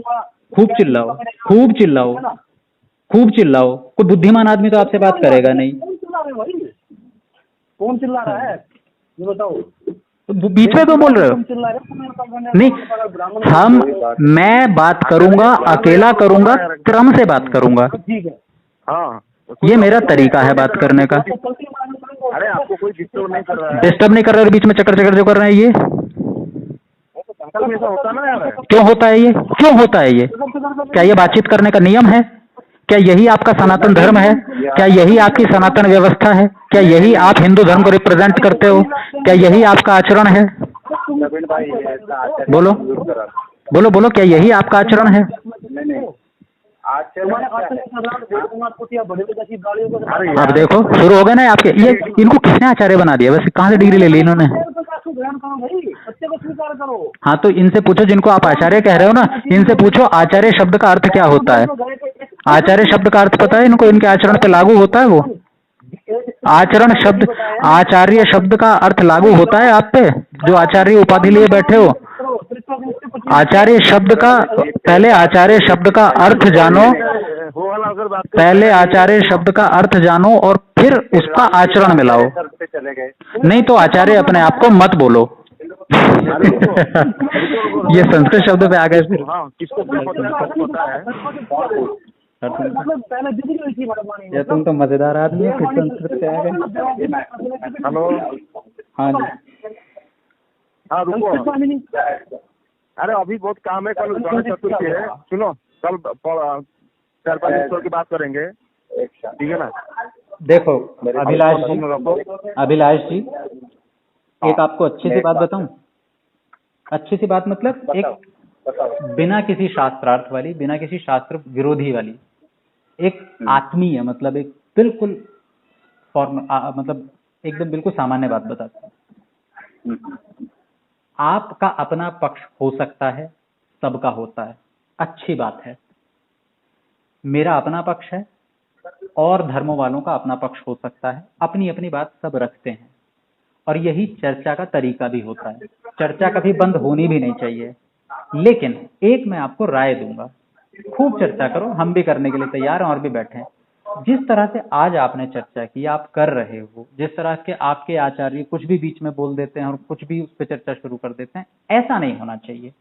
खूब चिल्लाओ, खूब चिल्लाओ, खूब चिल्लाओ। कोई बुद्धिमान आदमी तो आपसे बात करेगा नहीं। कौन चिल्ला रहा है ये बताओ? बीच में तो बोल रहे हो? नहीं, मैं बात करूंगा, अकेला करूंगा, क्रम से बात करूंगा। ठीक है, हाँ ये मेरा तरीका है बात करने का। अरे आपको कोई डिस्टर्ब नहीं कर रहा है? डिस्टर्ब नहीं कर रहा है, बीच में चक्कर जो कर रहे हैं ये ऐसा होता ना यार। क्यों होता है ये? क्यों होता है ये? क्या ये बातचीत करने का नियम है? क्या यही आपका सनातन धर्म है? क्या यही आपकी सनातन व्यवस्था है? क्या यही आप हिंदू धर्म को रिप्रेजेंट करते हो? क्या यही आपका आचरण है? बोलो बोलो बोलो, क्या यही आपका आचरण है? अब देखो शुरू हो गए ना आपके ये। इनको किसने आचार्य बना दिया वैसे? कहाँ से डिग्री ले ली इन्होंने? हाँ तो इनसे पूछो, जिनको आप आचार्य कह रहे हो ना, इनसे पूछो आचार्य शब्द का अर्थ क्या होता है। आचार्य शब्द का अर्थ पता है इनको? इनके आचरण पे लागू होता है वो आचरण शब्द? आचार्य शब्द का अर्थ लागू होता है आप पे जो आचार्य उपाधि लिए बैठे हो? आचार्य शब्द का, पहले आचार्य शब्द का अर्थ जानो, पहले आचार्य शब्द का अर्थ जानो और फिर उसका आचरण मिलाओ। नहीं तो आचार्य अपने आप को मत बोलो। ये संस्कृत शब्द पे आ गए फिर। या तुम तो मजेदार आदमी हो, फिर संस्कृत पे आ गए। हेलो, हाँ जी, हाँ रुको। अरे अभी बहुत काम है, कल गणेश चतुर्थी है। सुनो, कल 4-5 दिन की बात करेंगे, ठीक है ना? देखो अभिलाष जी, एक आपको अच्छी सी बात बताऊं। अच्छी सी बात मतलब बताओ। बिना किसी शास्त्रार्थ वाली, बिना किसी शास्त्र विरोधी वाली, एक आत्मीय, मतलब एक बिल्कुल मतलब एकदम बिल्कुल सामान्य बात बताता हूँ। आपका अपना पक्ष हो सकता है, सबका होता है, अच्छी बात है। मेरा अपना पक्ष है और धर्म वालों का अपना पक्ष हो सकता है, अपनी अपनी बात सब रखते हैं, और यही चर्चा का तरीका भी होता है। चर्चा कभी बंद होनी भी नहीं चाहिए। लेकिन एक मैं आपको राय दूंगा, खूब चर्चा करो, हम भी करने के लिए तैयार हैं और भी बैठे हैं। जिस तरह से आज आपने चर्चा की, आप कर रहे हो, जिस तरह के आपके आचार्य कुछ भी बीच में बोल देते हैं और कुछ भी उस पर चर्चा शुरू कर देते हैं, ऐसा नहीं होना चाहिए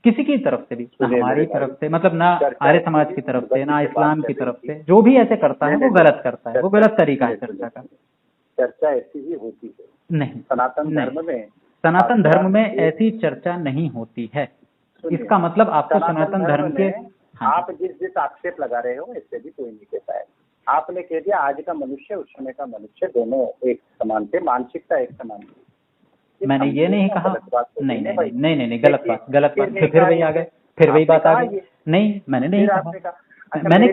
किसी की तरफ से भी, ना हमारी तरफ से, मतलब ना आर्य समाज की तरफ से, ना इस्लाम की तरफ से। जो भी ऐसे करता है वो गलत करता है, वो गलत तरीका है चर्चा का। चर्चा ऐसी ही होती है नहीं, सनातन धर्म में। सनातन धर्म में ऐसी चर्चा नहीं होती है। इसका मतलब आपको सनातन धर्म के आप जिस आक्षेप लगा रहे हो, इससे भी कोई नहीं कहता है। आपने कह दिया आज का मनुष्य उस समय का मनुष्य दोनों एक समान थे, मानसिकता एक समान थी। मैंने ये नहीं कहा। नहीं नहीं नहीं नहीं, गलत बात, गलत बात। फिर वही आ गए, फिर वही बात आ गई। नहीं, मैंने नहीं कहा। मैंने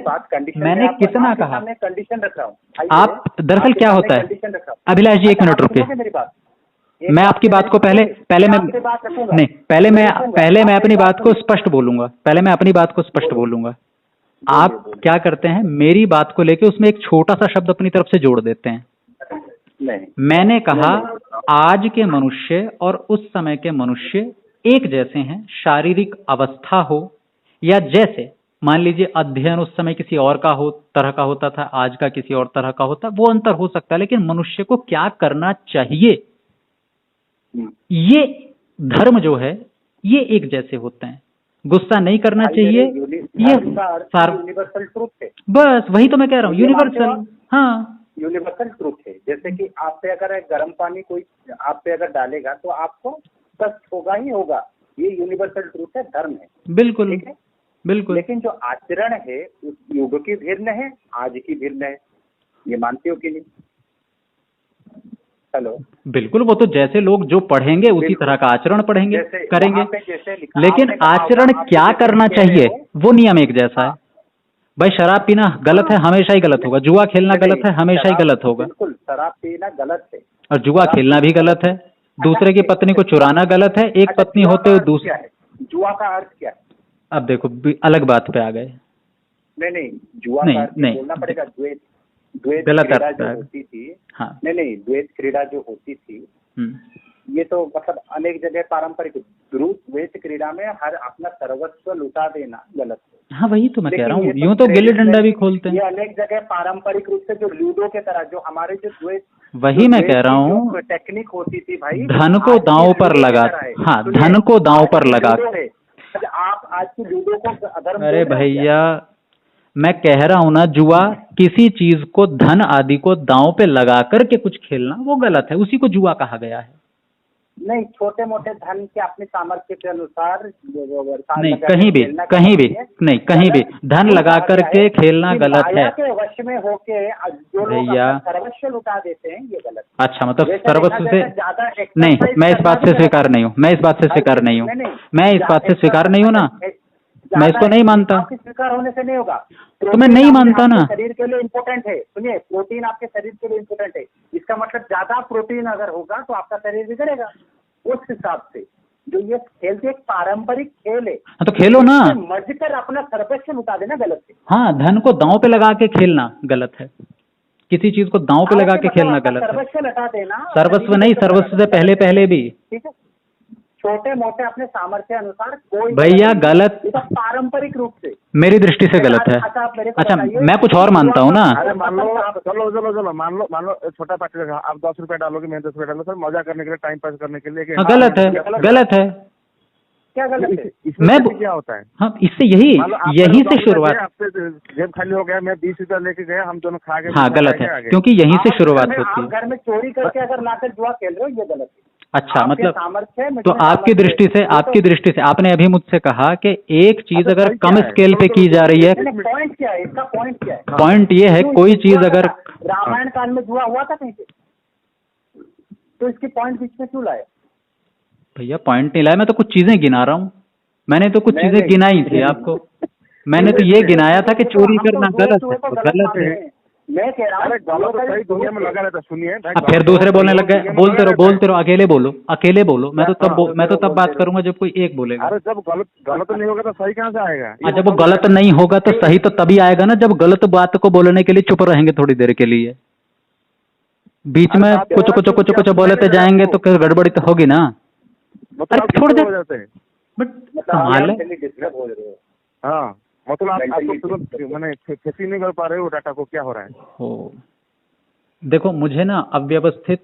कितना कहा? कंडीशन रख रहा हूँ। आप दरअसल क्या होता है, अभिलाष जी 1 मिनट रुकिए। मेरी बात, मैं आपकी बात को पहले मैं अपनी बात को स्पष्ट बोलूंगा। पहले मैं अपनी बात को स्पष्ट बोलूंगा। आप क्या करते हैं, मेरी बात को लेके उसमें एक छोटा सा शब्द अपनी तरफ से जोड़ देते हैं। नहीं, मैंने कहा आज के मनुष्य और उस समय के मनुष्य एक जैसे हैं, शारीरिक अवस्था हो या जैसे मान लीजिए अध्ययन उस समय किसी और का तरह का होता था, आज का किसी और तरह का होता, वो अंतर हो सकता है, लेकिन मनुष्य को क्या करना चाहिए, ये धर्म जो है ये एक जैसे होते हैं। गुस्सा नहीं करना चाहिए, ये यूनिवर्सल ट्रूथ है। बस वही तो मैं कह रहा हूँ, यूनिवर्सल। हाँ, यूनिवर्सल ट्रूथ है। जैसे कि आप पे अगर गर्म पानी कोई आप पे अगर डालेगा तो आपको कष्ट होगा ही होगा, ये यूनिवर्सल ट्रूथ है, धर्म है। बिल्कुल बिल्कुल। लेकिन जो आचरण है उस युग की भिन्न है, आज की भिन्न है, ये मानते हो कि नहीं? हेलो, बिल्कुल। वो तो जैसे लोग जो पढ़ेंगे उसी तरह का आचरण पढ़ेंगे, करेंगे। लेकिन आचरण क्या करना चाहिए वो नियम एक जैसा है। भाई शराब पीना गलत है, हमेशा ही गलत होगा। जुआ खेलना गलत है, हमेशा ही गलत होगा। बिल्कुल, शराब पीना गलत है और जुआ खेलना भी गलत है। दूसरे की पत्नी को चुराना गलत है। एक पत्नी होते हुए दूसरी। जुआ का अर्थ क्या है? अब देखो अलग बात पे आ गए। नहीं, जुआ का अर्थ बोलना पड़ेगा। द्वैत क्रीड़ा जो होती थी, हाँ, नहीं, द्वैत क्रीड़ा जो होती थी, ये तो मतलब अनेक जगह पारंपरिक द्वैत क्रीड़ा में हर अपना सर्वस्व लुटा देना गलत है। हाँ, वही तो मैं कह रहा हूँ। यूं तो गिल्ली डंडा भी खोलते हैं। ये अनेक जगह पारंपरिक रूप से जो लूडो के तरह जो हमारे जो द्वैत, वही मैं कह रहा हूँ, टेक्निक होती थी भाई, धन को दांव पर लगा। हाँ, धन को दांव पर लगा। आप आज की लूडो को अधर्म। अरे भैया, मैं कह रहा हूं ना, जुआ किसी चीज को, धन आदि को दांव पे लगा करके कुछ खेलना वो गलत है, उसी को जुआ कहा गया है। नहीं, छोटे मोटे धन के अपने सामर्थ्य के अनुसार नहीं, कहीं भी धन लगा करके खेलना गलत है। के वश में होके जो लोग सर्वस्व लुटा देते हैं, ये गलत। अच्छा, मतलब सर्वस्व से नहीं, मैं इस बात से स्वीकार नहीं हूँ। मैं इस बात से स्वीकार नहीं हूँ ना। मैं इसको नहीं मानता। स्वीकार होने से नहीं होगा, तो मैं नहीं मानता ना। शरीर के लिए इम्पोर्टेंट है। सुनिए, प्रोटीन आपके शरीर के लिए इम्पोर्टेंट है। इसका मतलब ज्यादा प्रोटीन अगर होगा तो आपका शरीर बिगड़ेगा। उस हिसाब से जो ये खेल एक पारंपरिक खेल है, तो खेलो ना। मर्ज कर अपना सर्वस्व लुटा देना गलत है। हाँ, धन को दांव पे लगा के खेलना गलत है। किसी चीज को दांव पे लगा के खेलना गलत है। सर्वस्व लुटा देना, सर्वस्व नहीं, सर्वस्व से पहले भी। ठीक है, छोटे मोटे अपने सामर्थ्य अनुसार कोई भैया गलत, पारंपरिक रूप से मेरी दृष्टि से गलत है। अच्छा, मैं कुछ और मानता हूँ ना। अरे मान लो, चलो मान लो छोटा पार्टी रखा, आप 10 रुपए डालोगे, मैं 10 रुपए डालो, सर मजा करने के लिए, टाइम पास करने के लिए। गलत है, गलत है। क्या गलत है? इसमें क्या होता है? हाँ, इससे यही से शुरुआत। आपसे जेब खाली हो गया, मैं 20 रुपया लेके गया, हम दोनों खा गए। हाँ, गलत है, क्योंकि यहीं से शुरुआत होती है। घर में चोरी करके अगर लाकर जुआ खेल रहे हो, ये गलत है। अच्छा, मतलब तो आपकी दृष्टि से आपने अभी मुझसे कहा कि एक चीज अगर कम स्केल पे की जा रही है। पॉइंट क्या है इसका? पॉइंट क्या है? पॉइंट ये है, कोई चीज अगर रामायण काल में जुआ हुआ था कहीं पे, तो इसकी पॉइंट बीच में क्यों लाए? भैया पॉइंट नहीं लाया, मैं तो कुछ चीजें गिना रहा हूँ। मैंने तो कुछ चीजें गिनाई थी आपको, मैंने तो ये गिनाया था कि चोरी करना गलत है, तो गलत है। मैं कह रहा हूँ गलत तो सही दुनिया में लगा रहता, सुनिए भाई। अब फिर दूसरे बोलने लग गए, बोलते रहो, अकेले बोलो, मैं तो तब बात करूंगा जब कोई एक बोलेगा। अरे जब गलत नहीं होगा तो सही कहाँ से आएगा? जब वो गलत नहीं होगा तो सही तो तभी आएगा ना, जब गलत बात को बोलने के लिए चुप रहेंगे थोड़ी देर के लिए, बीच में कुछ बोलते जाएंगे तो फिर गड़बड़ी तो होगी ना। अरे छोड़ दे, बट कमाल है। हाँ मतलब आप तुरंत मैंने खेती नहीं कर पा रहे हो डाटा को, क्या हो रहा है? हो देखो, मुझे ना अव्यवस्थित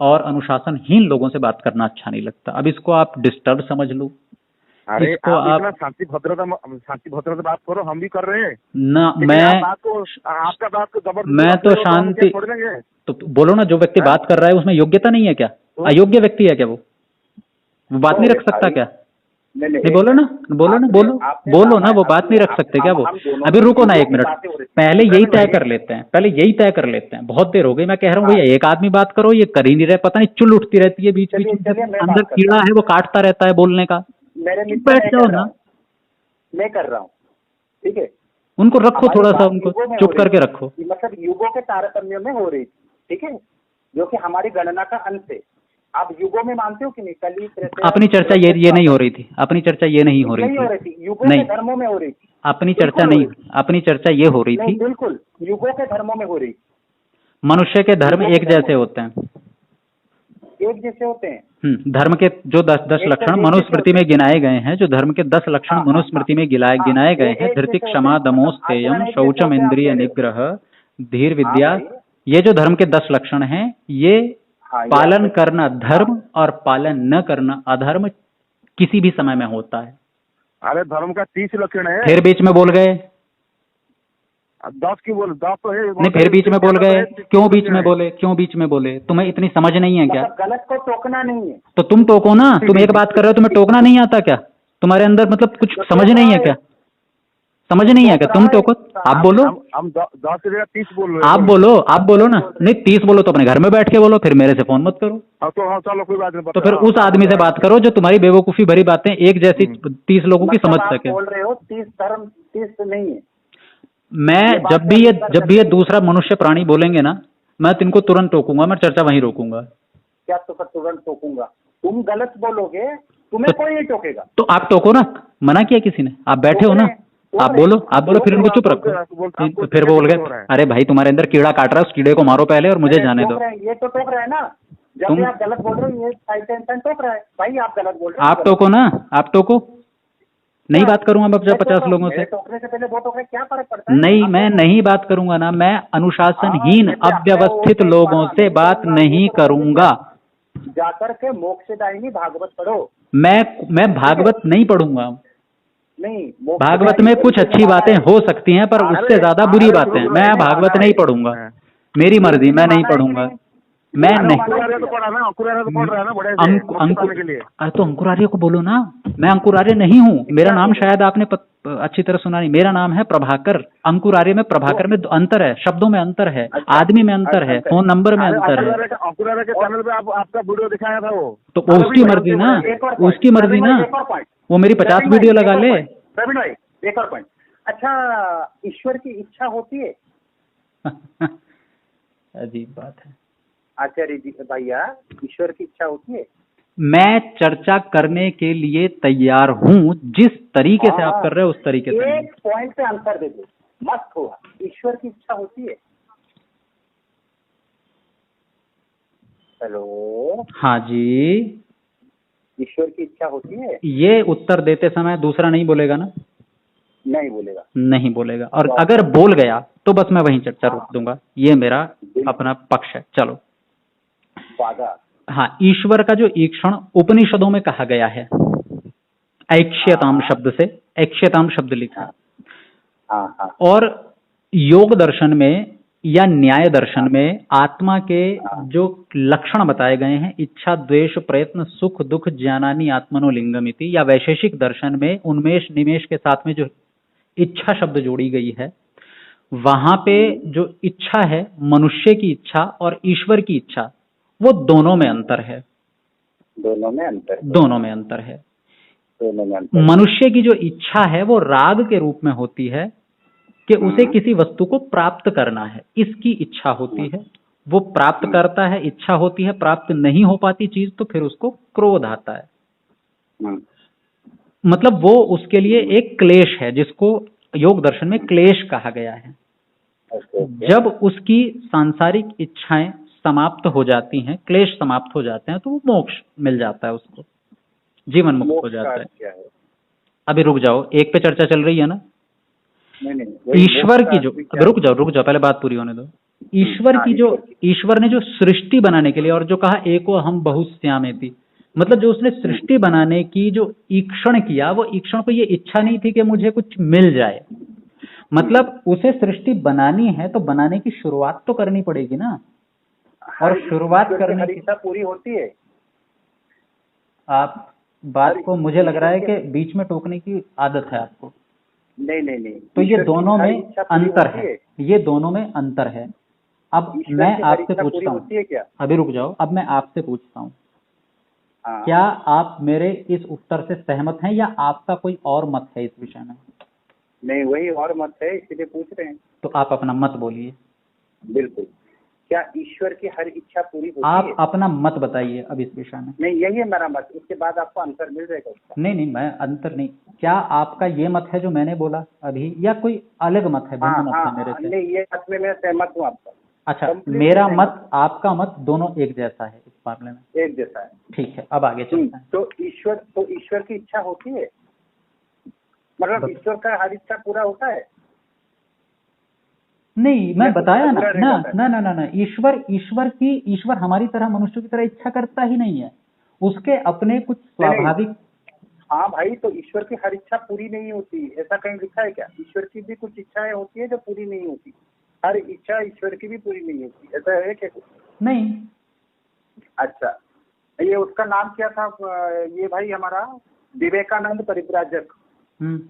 और अनुशासनहीन लोगों से बात करना अच्छा नहीं लगता। अब इसको आप डिस्टर्ब समझ लो, अरे इसको आप शांति भद्रता बात करो, हम भी कर रहे हैं ना। मैं आपका बात को जबरदस्ती, मैं तो शांति तो बोलो ना, जो व्यक्ति बात कर रहा है उसमें योग्यता नहीं है क्या? अयोग्य व्यक्ति है क्या? वो बात नहीं रख सकता क्या? नहीं बोलो ना, बोलो ना, वो बात नहीं रख सकते क्या वो? अभी रुको ना 1 मिनट, पहले यही तय कर लेते हैं। बहुत देर हो गई, मैं कह रहा हूँ भैया एक आदमी बात करो, ये कर ही नहीं रहे, पता नहीं चुल उठती रहती है बीच बीच में, अंदर कीड़ा है वो काटता रहता है बोलने का। बैठ जाओ ना, मैं कर रहा हूँ, ठीक है। उनको रखो थोड़ा सा, उनको चुप करके रखो। मतलब युगों के तारतम्य में हो रही, ठीक है, जो कि हमारी गणना का अंत है। आप युगों में मानते हो कि नहीं? कली अपनी चर्चा ये नहीं हो रही थी, अपनी चर्चा ये नहीं हो रही थी, युगों के धर्मों में हो रही थी। अपनी चर्चा ये हो रही थी, बिल्कुल युगों के धर्मों में हो रही। मनुष्य के धर्म एक जैसे होते हैं, धर्म के जो 10 लक्षण मनुस्मृति में गिनाए गए हैं, जो धर्म के 10 लक्षण मनुस्मृति में गिनाए गए हैं, धृति, क्षमा, दमोस्तेयम, शौचम, इंद्रिय निग्रह, धीर, विद्या, ये जो धर्म के 10 लक्षण हैं, ये पालन करना धर्म और पालन न करना अधर्म किसी भी समय में होता है। अरे धर्म का 30 लक्षण है। फिर बीच में बोल गए 10 क्यों बोले? 10 तो है नहीं, फिर बीच में बोल गए। क्यों बीच में बोले? तुम्हें इतनी समझ नहीं है क्या? गलत को टोकना नहीं है तो तुम टोको ना, तुम एक बात कर रहे हो, तुम्हें टोकना नहीं आता क्या? तुम्हारे अंदर मतलब कुछ समझ नहीं है क्या? तुम टोको, आप बोलो। हम 10 की जगह 30 बोल रहे हैं। आप बोलो ना। नहीं 30 बोलो तो अपने घर में बैठ के बोलो, फिर मेरे से फोन मत करो। तो चलो कोई बात नहीं। तो फिर उस आदमी से बात करो जो तुम्हारी बेवकूफी भरी बातें एक जैसी 30 लोगों की समझ सके। बोल रहे हो 30 धर्म 30 नहीं है। मैं जब भी ये दूसरा मनुष्य प्राणी बोलेंगे ना, मैं तिनको तुरंत टोकूंगा, मैं चर्चा वहीं रोकूंगा। क्या तो तुरंत टोकूंगा? तुम गलत बोलोगे, तुम्हें कोई नहीं टोकेगा। तो आप टोको ना, मना किया किसी ने? आप बैठे हो ना, आप बोलो, फिर उनको चुप रखो। फिर बोल गए, अरे भाई तुम्हारे अंदर कीड़ा काट रहा है, उस कीड़े को मारो पहले और मुझे जाने दो। ये तो टोक रहा है ना, जब भी आप गलत बोल रहे हो, ये साइड टेंशन टोक रहा है। भाई आप गलत बोल रहे हो, आप टोको ना, आप टोको। नहीं बात करूंगा मैं 50 लोगों से। टोकने से पहले वो टोकने क्या फर्क पड़ता है? नहीं, मैं नहीं बात करूंगा ना, मैं अनुशासनहीन अव्यवस्थित लोगों से बात नहीं करूंगा। जाकर के मोक्षदायिनी भागवत पढ़ो। मैं भागवत नहीं पढ़ूंगा। नहीं, भागवत में कुछ अच्छी बातें हो सकती हैं, पर उससे ज्यादा बुरी बातें। मैं भागवत नहीं पढ़ूंगा, मेरी मर्जी, मैं नहीं पढ़ूंगा। मैं नहीं। तो अंकुरार्य को बोलो ना, मैं अंकुरार्य नहीं हूँ। मेरा नाम शायद आपने अच्छी तरह सुना नहीं, मेरा नाम है प्रभाकर। अंकुरार्य में, प्रभाकर में अंतर है, शब्दों में अंतर है, आदमी में अंतर है, फोन नंबर में अंतर है। अंकुरार्य के चैनल पे आपका वीडियो दिखाया था वो, तो उसकी मर्जी ना, वो मेरी 50 वीडियो लगा ले। प्रवीण भाई एक और पॉइंट। अच्छा, ईश्वर की इच्छा होती है? अजीब बात है आचार्य जी भैया, ईश्वर की इच्छा होती है? मैं चर्चा करने के लिए तैयार हूँ, जिस तरीके से आप कर रहे हो उस तरीके से। एक पॉइंट पे आंसर दे दो, मस्त हुआ। ईश्वर की इच्छा होती है? हेलो, हाँ जी, ईश्वर की इच्छा होती है? ये उत्तर देते समय दूसरा नहीं बोलेगा ना? नहीं बोलेगा। और अगर बोल गया तो बस मैं वहीं चर्चा रोक दूंगा। ये मेरा अपना पक्ष है। चलो, हाँ, ईश्वर का जो ईक्षण उपनिषदों में कहा गया है, ऐक्ष्यताम शब्द से, ऐक्ष्यताम शब्द लिखा। और योग दर्शन में या न्याय दर्शन में आत्मा के जो लक्षण बताए गए हैं, इच्छा, द्वेष, प्रयत्न, सुख, दुख, ज्ञानानि आत्मनो लिंगमिति, या वैशेषिक दर्शन में उन्मेष निमेष के साथ में जो इच्छा शब्द जोड़ी गई है, वहां पे जो इच्छा है, मनुष्य की इच्छा और ईश्वर की इच्छा, वो दोनों में अंतर है। दोनों में अंतर है। मनुष्य की जो इच्छा है वो राग के रूप में होती है कि उसे किसी वस्तु को प्राप्त करना है, इसकी इच्छा होती है, वो प्राप्त करता है, इच्छा होती है, प्राप्त नहीं हो पाती चीज तो फिर उसको क्रोध आता है। मतलब वो उसके लिए एक क्लेश है, जिसको योग दर्शन में क्लेश कहा गया है। जब उसकी सांसारिक इच्छाएं समाप्त हो जाती हैं, क्लेश समाप्त हो जाते हैं, तो वो मोक्ष मिल जाता है, उसको जीवन मुक्त हो जाता है। अभी रुक जाओ, एक पे चर्चा चल रही है ना। ईश्वर की जो, रुक जाओ पहले बात पूरी होने दो। ईश्वर ने जो सृष्टि बनाने के लिए, और जो कहा एको हम बहुश्यामेति, मतलब जो उसने सृष्टि बनाने की जो ईक्षण किया, वो ईक्षण को ये इच्छा नहीं थी कि मुझे कुछ मिल जाए, मतलब उसे सृष्टि बनानी है तो बनाने की शुरुआत तो करनी पड़ेगी ना, और शुरुआत करने की इच्छा पूरी होती है। आप बात को, मुझे लग रहा है कि बीच में टोकने की आदत है आपको। नहीं, तो ये दोनों में अंतर है, ये दोनों में अंतर है। अब मैं आपसे पूछता हूँ, अभी रुक जाओ, अब मैं आपसे पूछता हूँ, क्या आप मेरे इस उत्तर से सहमत हैं या आपका कोई और मत है इस विषय में? नहीं, वही और मत है, इसलिए पूछ रहे हैं। तो आप अपना मत बोलिए। बिल्कुल। क्या ईश्वर की हर इच्छा पूरी होती आप है? अपना मत बताइए अब इस विषय में। नहीं, यही है मेरा मत, उसके बाद आपको आंसर मिल जाएगा उसका। नहीं, मैं अंतर नहीं, क्या आपका ये मत है जो मैंने बोला अभी, या कोई अलग मत है, भिन्न मत है मेरे से? नहीं, ये मत में मैं सहमत हूँ आपका। अच्छा, मेरा मत आपका मत दोनों एक जैसा है इस मामले में? एक जैसा है। ठीक है, अब आगे चलते हैं। तो ईश्वर की इच्छा होती है, मतलब ईश्वर का हर इच्छा पूरा होता है? नहीं, मैं बताया ना, ईश्वर हमारी तरह, मनुष्य की तरह इच्छा करता ही नहीं है, उसके अपने कुछ स्वाभाविक। हाँ भाई, तो ईश्वर की हर इच्छा पूरी नहीं होती, ऐसा कहीं लिखा है क्या? ईश्वर की भी कुछ इच्छाएं होती है जो पूरी नहीं होती, हर इच्छा ईश्वर की भी पूरी नहीं होती, ऐसा है क्या? नहीं। अच्छा, ये उसका नाम क्या था? ये भाई हमारा विवेकानंद परिव्राजक,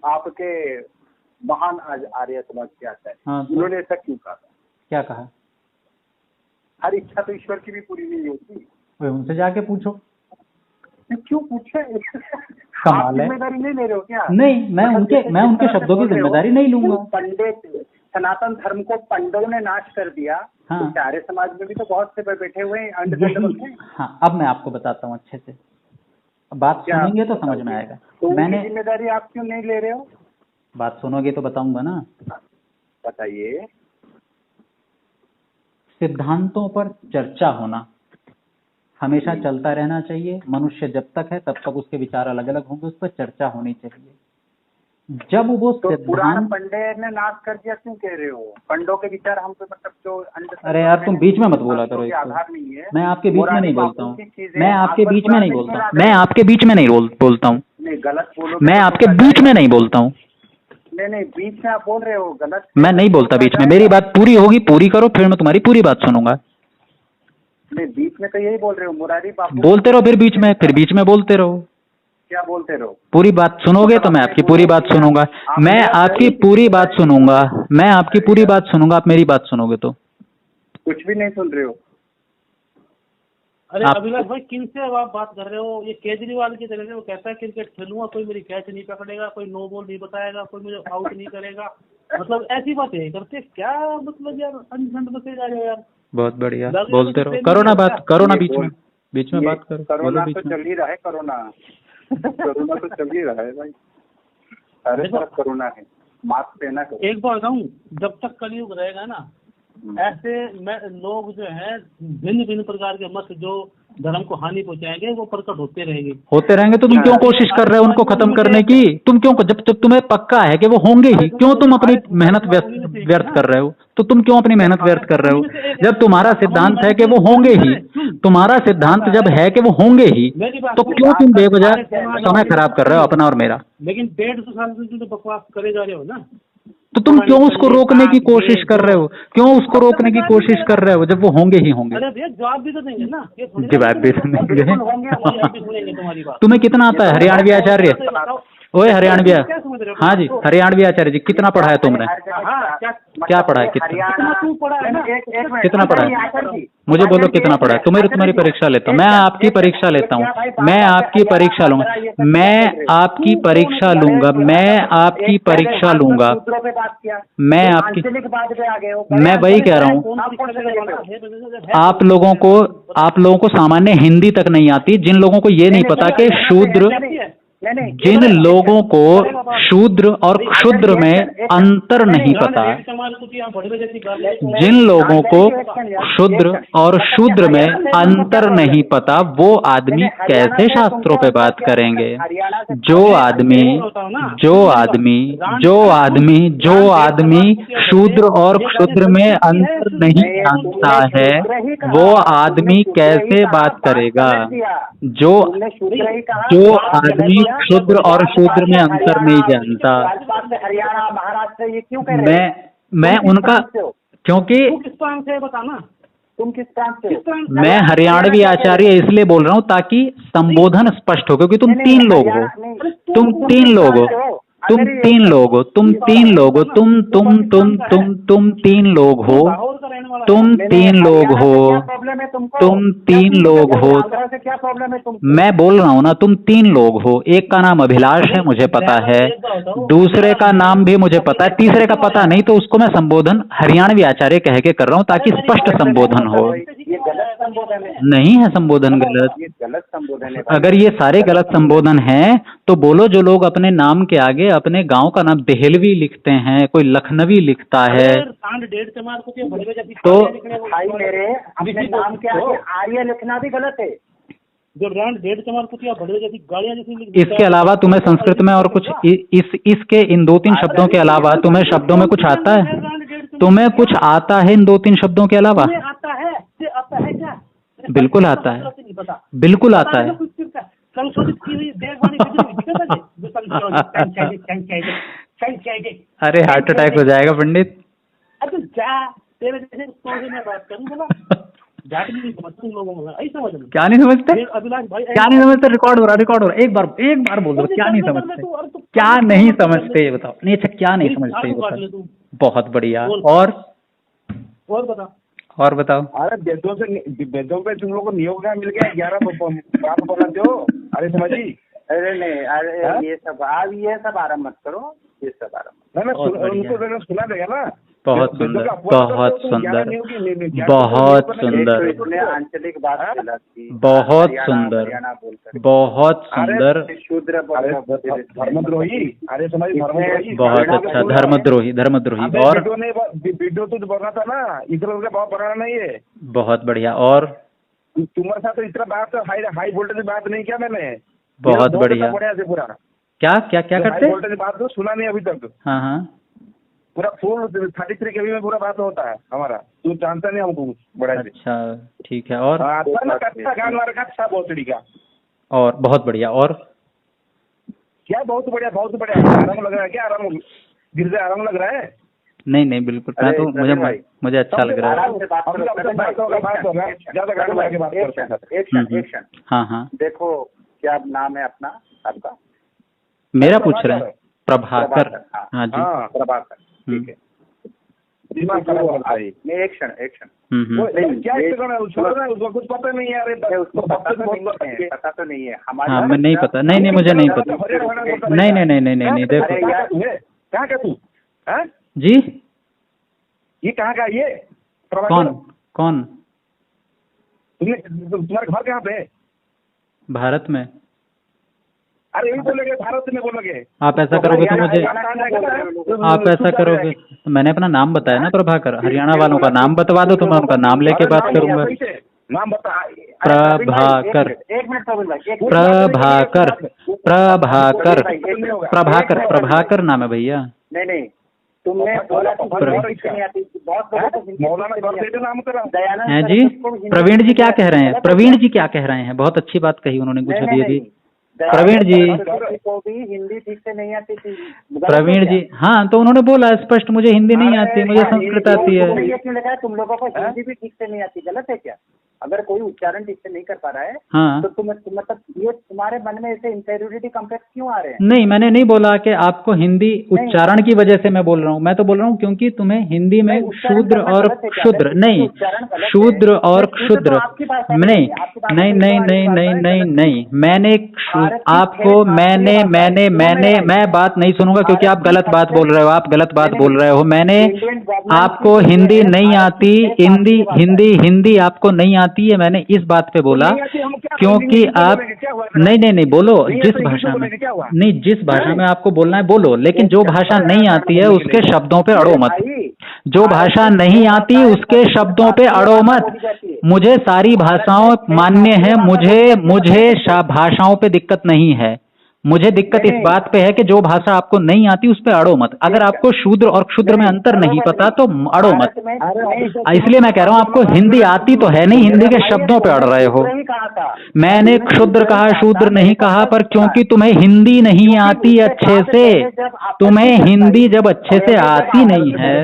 आपके महान आर्य समाज के आता है। हाँ, उन्होंने ऐसा क्यों कहा? क्या कहा? हर इच्छा तो ईश्वर की भी पूरी नहीं होती। उनसे जाके पूछो। क्यों पूछे? आप जिम्मेदारी नहीं ले रहे हो क्या? नहीं, मैं उनके शब्दों की जिम्मेदारी नहीं लूंगा। पंडित, सनातन धर्म को पंडितों ने नाश कर दिया। हाँ। तो आर्य समाज में भी तो बहुत से बैठे हुए हैं। हाँ, अब मैं आपको बताता हूँ अच्छे से, बात सुनेंगे तो समझ में आएगा। तो मैंने जिम्मेदारी आप क्यों नहीं ले रहे हो? बात सुनोगे तो बताऊंगा ना। बताइए। सिद्धांतों पर चर्चा होना हमेशा चलता रहना चाहिए। मनुष्य जब तक है तब तक उसके विचार अलग अलग होंगे, उस पर चर्चा होनी चाहिए। जब वो तो पुराण पंडित ने नाश कर दिया क्यों कह रहे हो? पंडों के विचार हम पे मतलब जो अरे यार, तुम बीच में मत बोला करो। आधार नहीं है। मैं आपके बीच में नहीं बोलता हूँ, मैं आपके बीच में नहीं बोलता हूँ, मैं आपके बीच में नहीं बोलता हूँ, नहीं गलत बोलो। मैं आपके बीच में नहीं बोलता हूँ। नहीं, बीच में आप बोल रहे हो गलत। मैं नहीं बोलता बीच में, मेरी बात पूरी होगी, पूरी करो, फिर मैं तुम्हारी पूरी बात सुनूंगा। नहीं, बीच में तो यही बोल रहे हो, मुरारी बाबू। बोलते रहो फिर बीच में बोलते रहो। क्या बोलते रहो? पूरी बात सुनोगे तो मैं आपकी पूरी बात सुनूंगा, मैं आपकी पूरी बात सुनूंगा, मैं आपकी पूरी बात सुनूंगा। आप मेरी बात सुनोगे तो? कुछ भी नहीं सुन रहे हो। अरे अभिलाष भाई, किन से आप बात कर रहे हो? ये केजरीवाल की तरह से, वो कहता है क्रिकेट खेलूंगा, कोई मेरी कैच नहीं पकड़ेगा, कोई नो बॉल नहीं बताएगा, कोई मुझे आउट नहीं करेगा, मतलब ऐसी बातें करते क्या? मतलब यार अनसंट बसे जा रहे हो यार। बहुत बढ़िया, बोलते रहो, करो ना बात, करो ना, बीच में बात करो। कोरोना तो चल ही रहा है, कोरोना तो चल ही रहा है भाई, अरे कोरोना है, मास्क पहना करो। एक बात बताऊं, जब तक कलयुग रहेगा ना, ऐसे लोग जो है भिन्न भिन्न प्रकार के मत जो धर्म को हानि पहुंचाएंगे वो प्रकट होते रहेंगे। तो तुम क्यों कोशिश कर रहे हो उनको खत्म करने की? तुम क्यों, जब तुम्हें पक्का है कि वो होंगे ही, क्यों तुम अपनी मेहनत व्यर्थ कर रहे हो? तो तुम क्यों अपनी मेहनत व्यर्थ कर रहे हो जब तुम्हारा सिद्धांत है कि वो होंगे ही? तुम्हारा सिद्धांत जब है कि वो होंगे ही, तो क्यों तुम बेवजह समय खराब कर रहे हो अपना और मेरा? लेकिन 150 साल से तो बकवास करे जा रहे हो ना, तो तुम क्यों उसको रोकने की कोशिश कर रहे हो? क्यों उसको रोकने की कोशिश कर रहे हो जब वो होंगे ही होंगे? अरे भैया जवाब भी तो देंगे ना, जवाब भी तो देंगे। तुम्हें कितना आता है हरियाणवी आचार्य? ओए हरियाणवी, हाँ जी हरियाणवी आचार्य जी, कितना पढ़ा है तुमने? क्या पढ़ा है? कितना पढ़ा है? मुझे बोलो कितना पढ़ा है। तुम्हारी परीक्षा लेता हूँ मैं, आपकी परीक्षा लेता हूँ मैं, आपकी परीक्षा लूंगा मैं, आपकी परीक्षा लूंगा मैं, आपकी परीक्षा लूंगा मैं, आपकी मैं वही कह रहा हूँ। आप लोगों को सामान्य हिंदी तक नहीं आती, जिन लोगों को ये नहीं पता कि शूद्र, जिन लोगों को शूद्र और क्षुद्र में अंतर नहीं पता, जिन लोगों को क्षुद्र और शूद्र में अंतर नहीं पता, वो आदमी कैसे शास्त्रों पे बात करेंगे? जो आदमी शूद्र और क्षुद्र में अंतर नहीं जानता है, वो आदमी कैसे बात करेगा? जो आदमी क्षुद्र और शूद्र में अंतर नहीं जानता, हरियाणा महाराष्ट्र ये क्यों कह रहे हैं? मैं उनका, क्योंकि किस प्रांत से बताना, तुम किस प्रांत से? मैं हरियाणवी आचार्य इसलिए बोल रहा हूँ ताकि संबोधन स्पष्ट हो, क्योंकि तुम तीन लोग हो, तुम तीन लोग हो, तुम तीन लोग हो, तुम तीन लोग हो, तुम तीन लोग हो, तुम तीन लोग हो, तुम तीन लोग हो। क्या प्रॉब्लम है तुम? मैं बोल रहा हूँ ना, तुम तीन लोग हो। एक का नाम अभिलाष है, मुझे पता है, दूसरे का नाम भी मुझे पता है, तीसरे का पता नहीं, तो उसको मैं संबोधन हरियाणवी आचार्य कह के कर रहा हूँ ताकि स्पष्ट संबोधन हो। ये गलत संबोधन है। नहीं है संबोधन गलत, ये गलत संबोधन है। अगर ये सारे गलत संबोधन हैं तो बोलो। जो लोग अपने नाम के आगे अपने गांव का नाम देहलवी लिखते हैं, कोई लखनवी लिखता है, तो भाई मेरे अपने नाम के आगे आर्य लिखना भी गलत है। जो रान डेढ़ चमार कुछ या बड़े जैसी गाड़ियां जैसी। इसके अलावा तुम्हें संस्कृत में और कुछ इसके इन दो तीन शब्दों के अलावा तुम्हें शब्दों में कुछ आता है? तुम्हें कुछ आता है इन दो तीन शब्दों के अलावा? आता है क्या? बिल्कुल आता है, बिल्कुल आता है। संशोधित की हुई देववाणी अरे हार्ट अटैक हो जाएगा पंडित। अरे क्या तेरे जैसे से मैं बात करूँ बोला जाट नहीं समझते लोगों में, ऐसा समझ लो। क्या नहीं समझते? अभिलाष भाई क्या नहीं समझते? रिकॉर्ड हो रहा है। एक बार बोल दो, क्या नहीं समझते? क्या नहीं समझते ये बताओ। नहीं अच्छा, क्या नहीं समझते ये बताओ। बहुत बढ़िया। और बताओ, और बताओ। अरे वेदों पे तुम लोग को नियोग क्या मिल गया? 11 बात बोलाते हो। अरे समझी? अरे नहीं, अरे ये सब आराम मत करो, ये सब आराम। उनको सुना देगा ना। बहुत सुंदर, बहुत सुंदर, बहुत सुंदर, आंचलिक बात, बहुत सुंदर, बहुत सुंदर, धर्मद्रोही। अरे समझ, धर्मद्रोही, बहुत अच्छा, धर्मद्रोही। और वीडियो तो बोलना था ना, इधर उधर बहुत बनाना नहीं है। बहुत बढ़िया। और तुम्हारे साथ तो इतना बात, हाई वोल्टेज बात नहीं किया मैंने। बहुत बढ़िया। पूरा क्या करते? हाई वोल्टेज बात तो सुना नहीं अभी तक। हाँ, पूरा फुल 33 kV में पूरा बात होता है हमारा। तू जानता नहीं हमको बड़ा। अच्छा ठीक है। और का और बहुत बढ़िया। और क्या बहुत बढ़िया, बहुत बढ़िया। आराम लग रहा है क्या? आराम गिरजा आराम लग रहा है? नहीं बिल्कुल, मैं तो मुझे अच्छा लग रहा है। हाँ। देखो क्या नाम है अपना, आपका? मेरा पूछ रहे हैं? प्रभाकर। हाँ जी, प्रभाकर। ठीक है। एक क्षण उसको कुछ पता नहीं है। अरे उसको पता तो नहीं है हमारा। हाँ, मैं नहीं पता। नहीं मुझे नहीं पता। नहीं देखो कहाँ का तू जी? ये कहाँ का? ये कौन? तुम्हारा घर कहाँ पे? भारत में। अरे यही बोलोगे, भारत में बोलोगे। आप ऐसा करोगे तो मुझे, आप ऐसा करोगे तो मैंने अपना नाम बताया ना, प्रभाकर। हरियाणा वालों का नाम बतवा दो तो मैं उनका नाम लेके बात करूंगा। नाम बता। प्रभाकर, एक मिनट प्रभाकर नाम है भैया। नहीं तुमने बोला है जी। प्रवीण जी क्या कह रहे हैं? बहुत अच्छी बात कही उन्होंने, कुछ दी। प्रवीण जी को भी हिंदी ठीक से नहीं आती थी। प्रवीण जी, हाँ तो उन्होंने बोला स्पष्ट, मुझे हिंदी नहीं आती, मुझे संस्कृत आती है। क्यों लगा तुम लोगों को हिंदी भी ठीक से नहीं आती? गलत है क्या? अगर कोई उच्चारण ठीक से नहीं कर पा रहा है हाँ, तो मतलब ये तुम्हारे मन में ऐसे इंफीरियरिटी कॉम्प्लेक्स क्यों आ रहे हैं? नहीं, मैंने नहीं बोला कि आपको हिंदी उच्चारण की वजह से मैं बोल रहा हूँ। मैं तो बोल रहा हूँ क्योंकि तुम्हें हिंदी में शूद्र और क्षुद्र नहीं, शूद्र और क्षुद्र नहीं नहीं नहीं नहीं नहीं नहीं नहीं, मैंने आपको मैं बात नहीं सुनूंगा क्योंकि आप गलत बात बोल रहे हो, आप गलत बात बोल रहे हो। मैंने आपको हिंदी नहीं आती, हिंदी आपको नहीं आती है, मैंने इस बात पे बोला क्योंकि आप नहीं बोलो, जिस भाषा में नहीं, जिस भाषा में आपको बोलना है बोलो, लेकिन जो भाषा नहीं आती है उसके शब्दों पे अड़ो मत। जो भाषा नहीं आती उसके शब्दों पे अड़ो मत। मुझे सारी भाषाओं मान्य है, मुझे भाषाओं पे दिक्कत नहीं है। मुझे दिक्कत इस बात पे है कि जो भाषा आपको नहीं आती उस पे अड़ो मत। अगर आपको शूद्र और क्षुद्र में अंतर नहीं पता तो अड़ो मत। इसलिए मैं कह रहा हूँ आपको हिंदी आती तो है नहीं, हिंदी के शब्दों पे अड़ रहे हो। मैंने क्षुद्र कहा, शूद्र नहीं कहा, पर क्योंकि तुम्हें हिंदी नहीं आती अच्छे से, तुम्हें हिंदी जब अच्छे से आती नहीं है,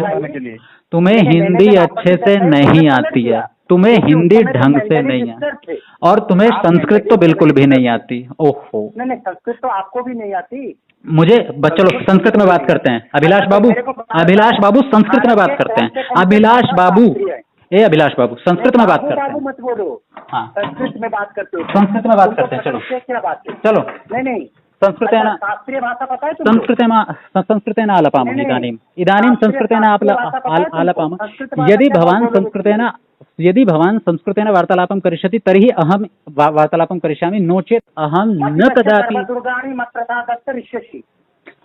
तुम्हें हिंदी अच्छे से नहीं आती है, तुम्हें हिंदी ढंग से नहीं आती, और तुम्हें संस्कृत तो बिल्कुल भी नहीं आती। ओहो, नहीं संस्कृत तो आपको भी नहीं आती। मुझे चलो संस्कृत में बात करते हैं। अभिलाष बाबू संस्कृत में बात करते हैं। अभिलाष बाबू संस्कृत में बात करते हैं। मत बोलो, हाँ, संस्कृत में बात करते हो, संस्कृत में बात करते हैं। चलो क्या बात है? चलो नहीं संस्कृतेन शास्त्रीय भाषा पता है? संस्कृतेन आलपामः इदानीं संस्कृतेन आलपामः। यदि भवान् संस्कृतेन वार्तालापं करिष्यति तर्हि अहं वार्तालापं करिष्यामि, नो चेत् अहं न कदापि।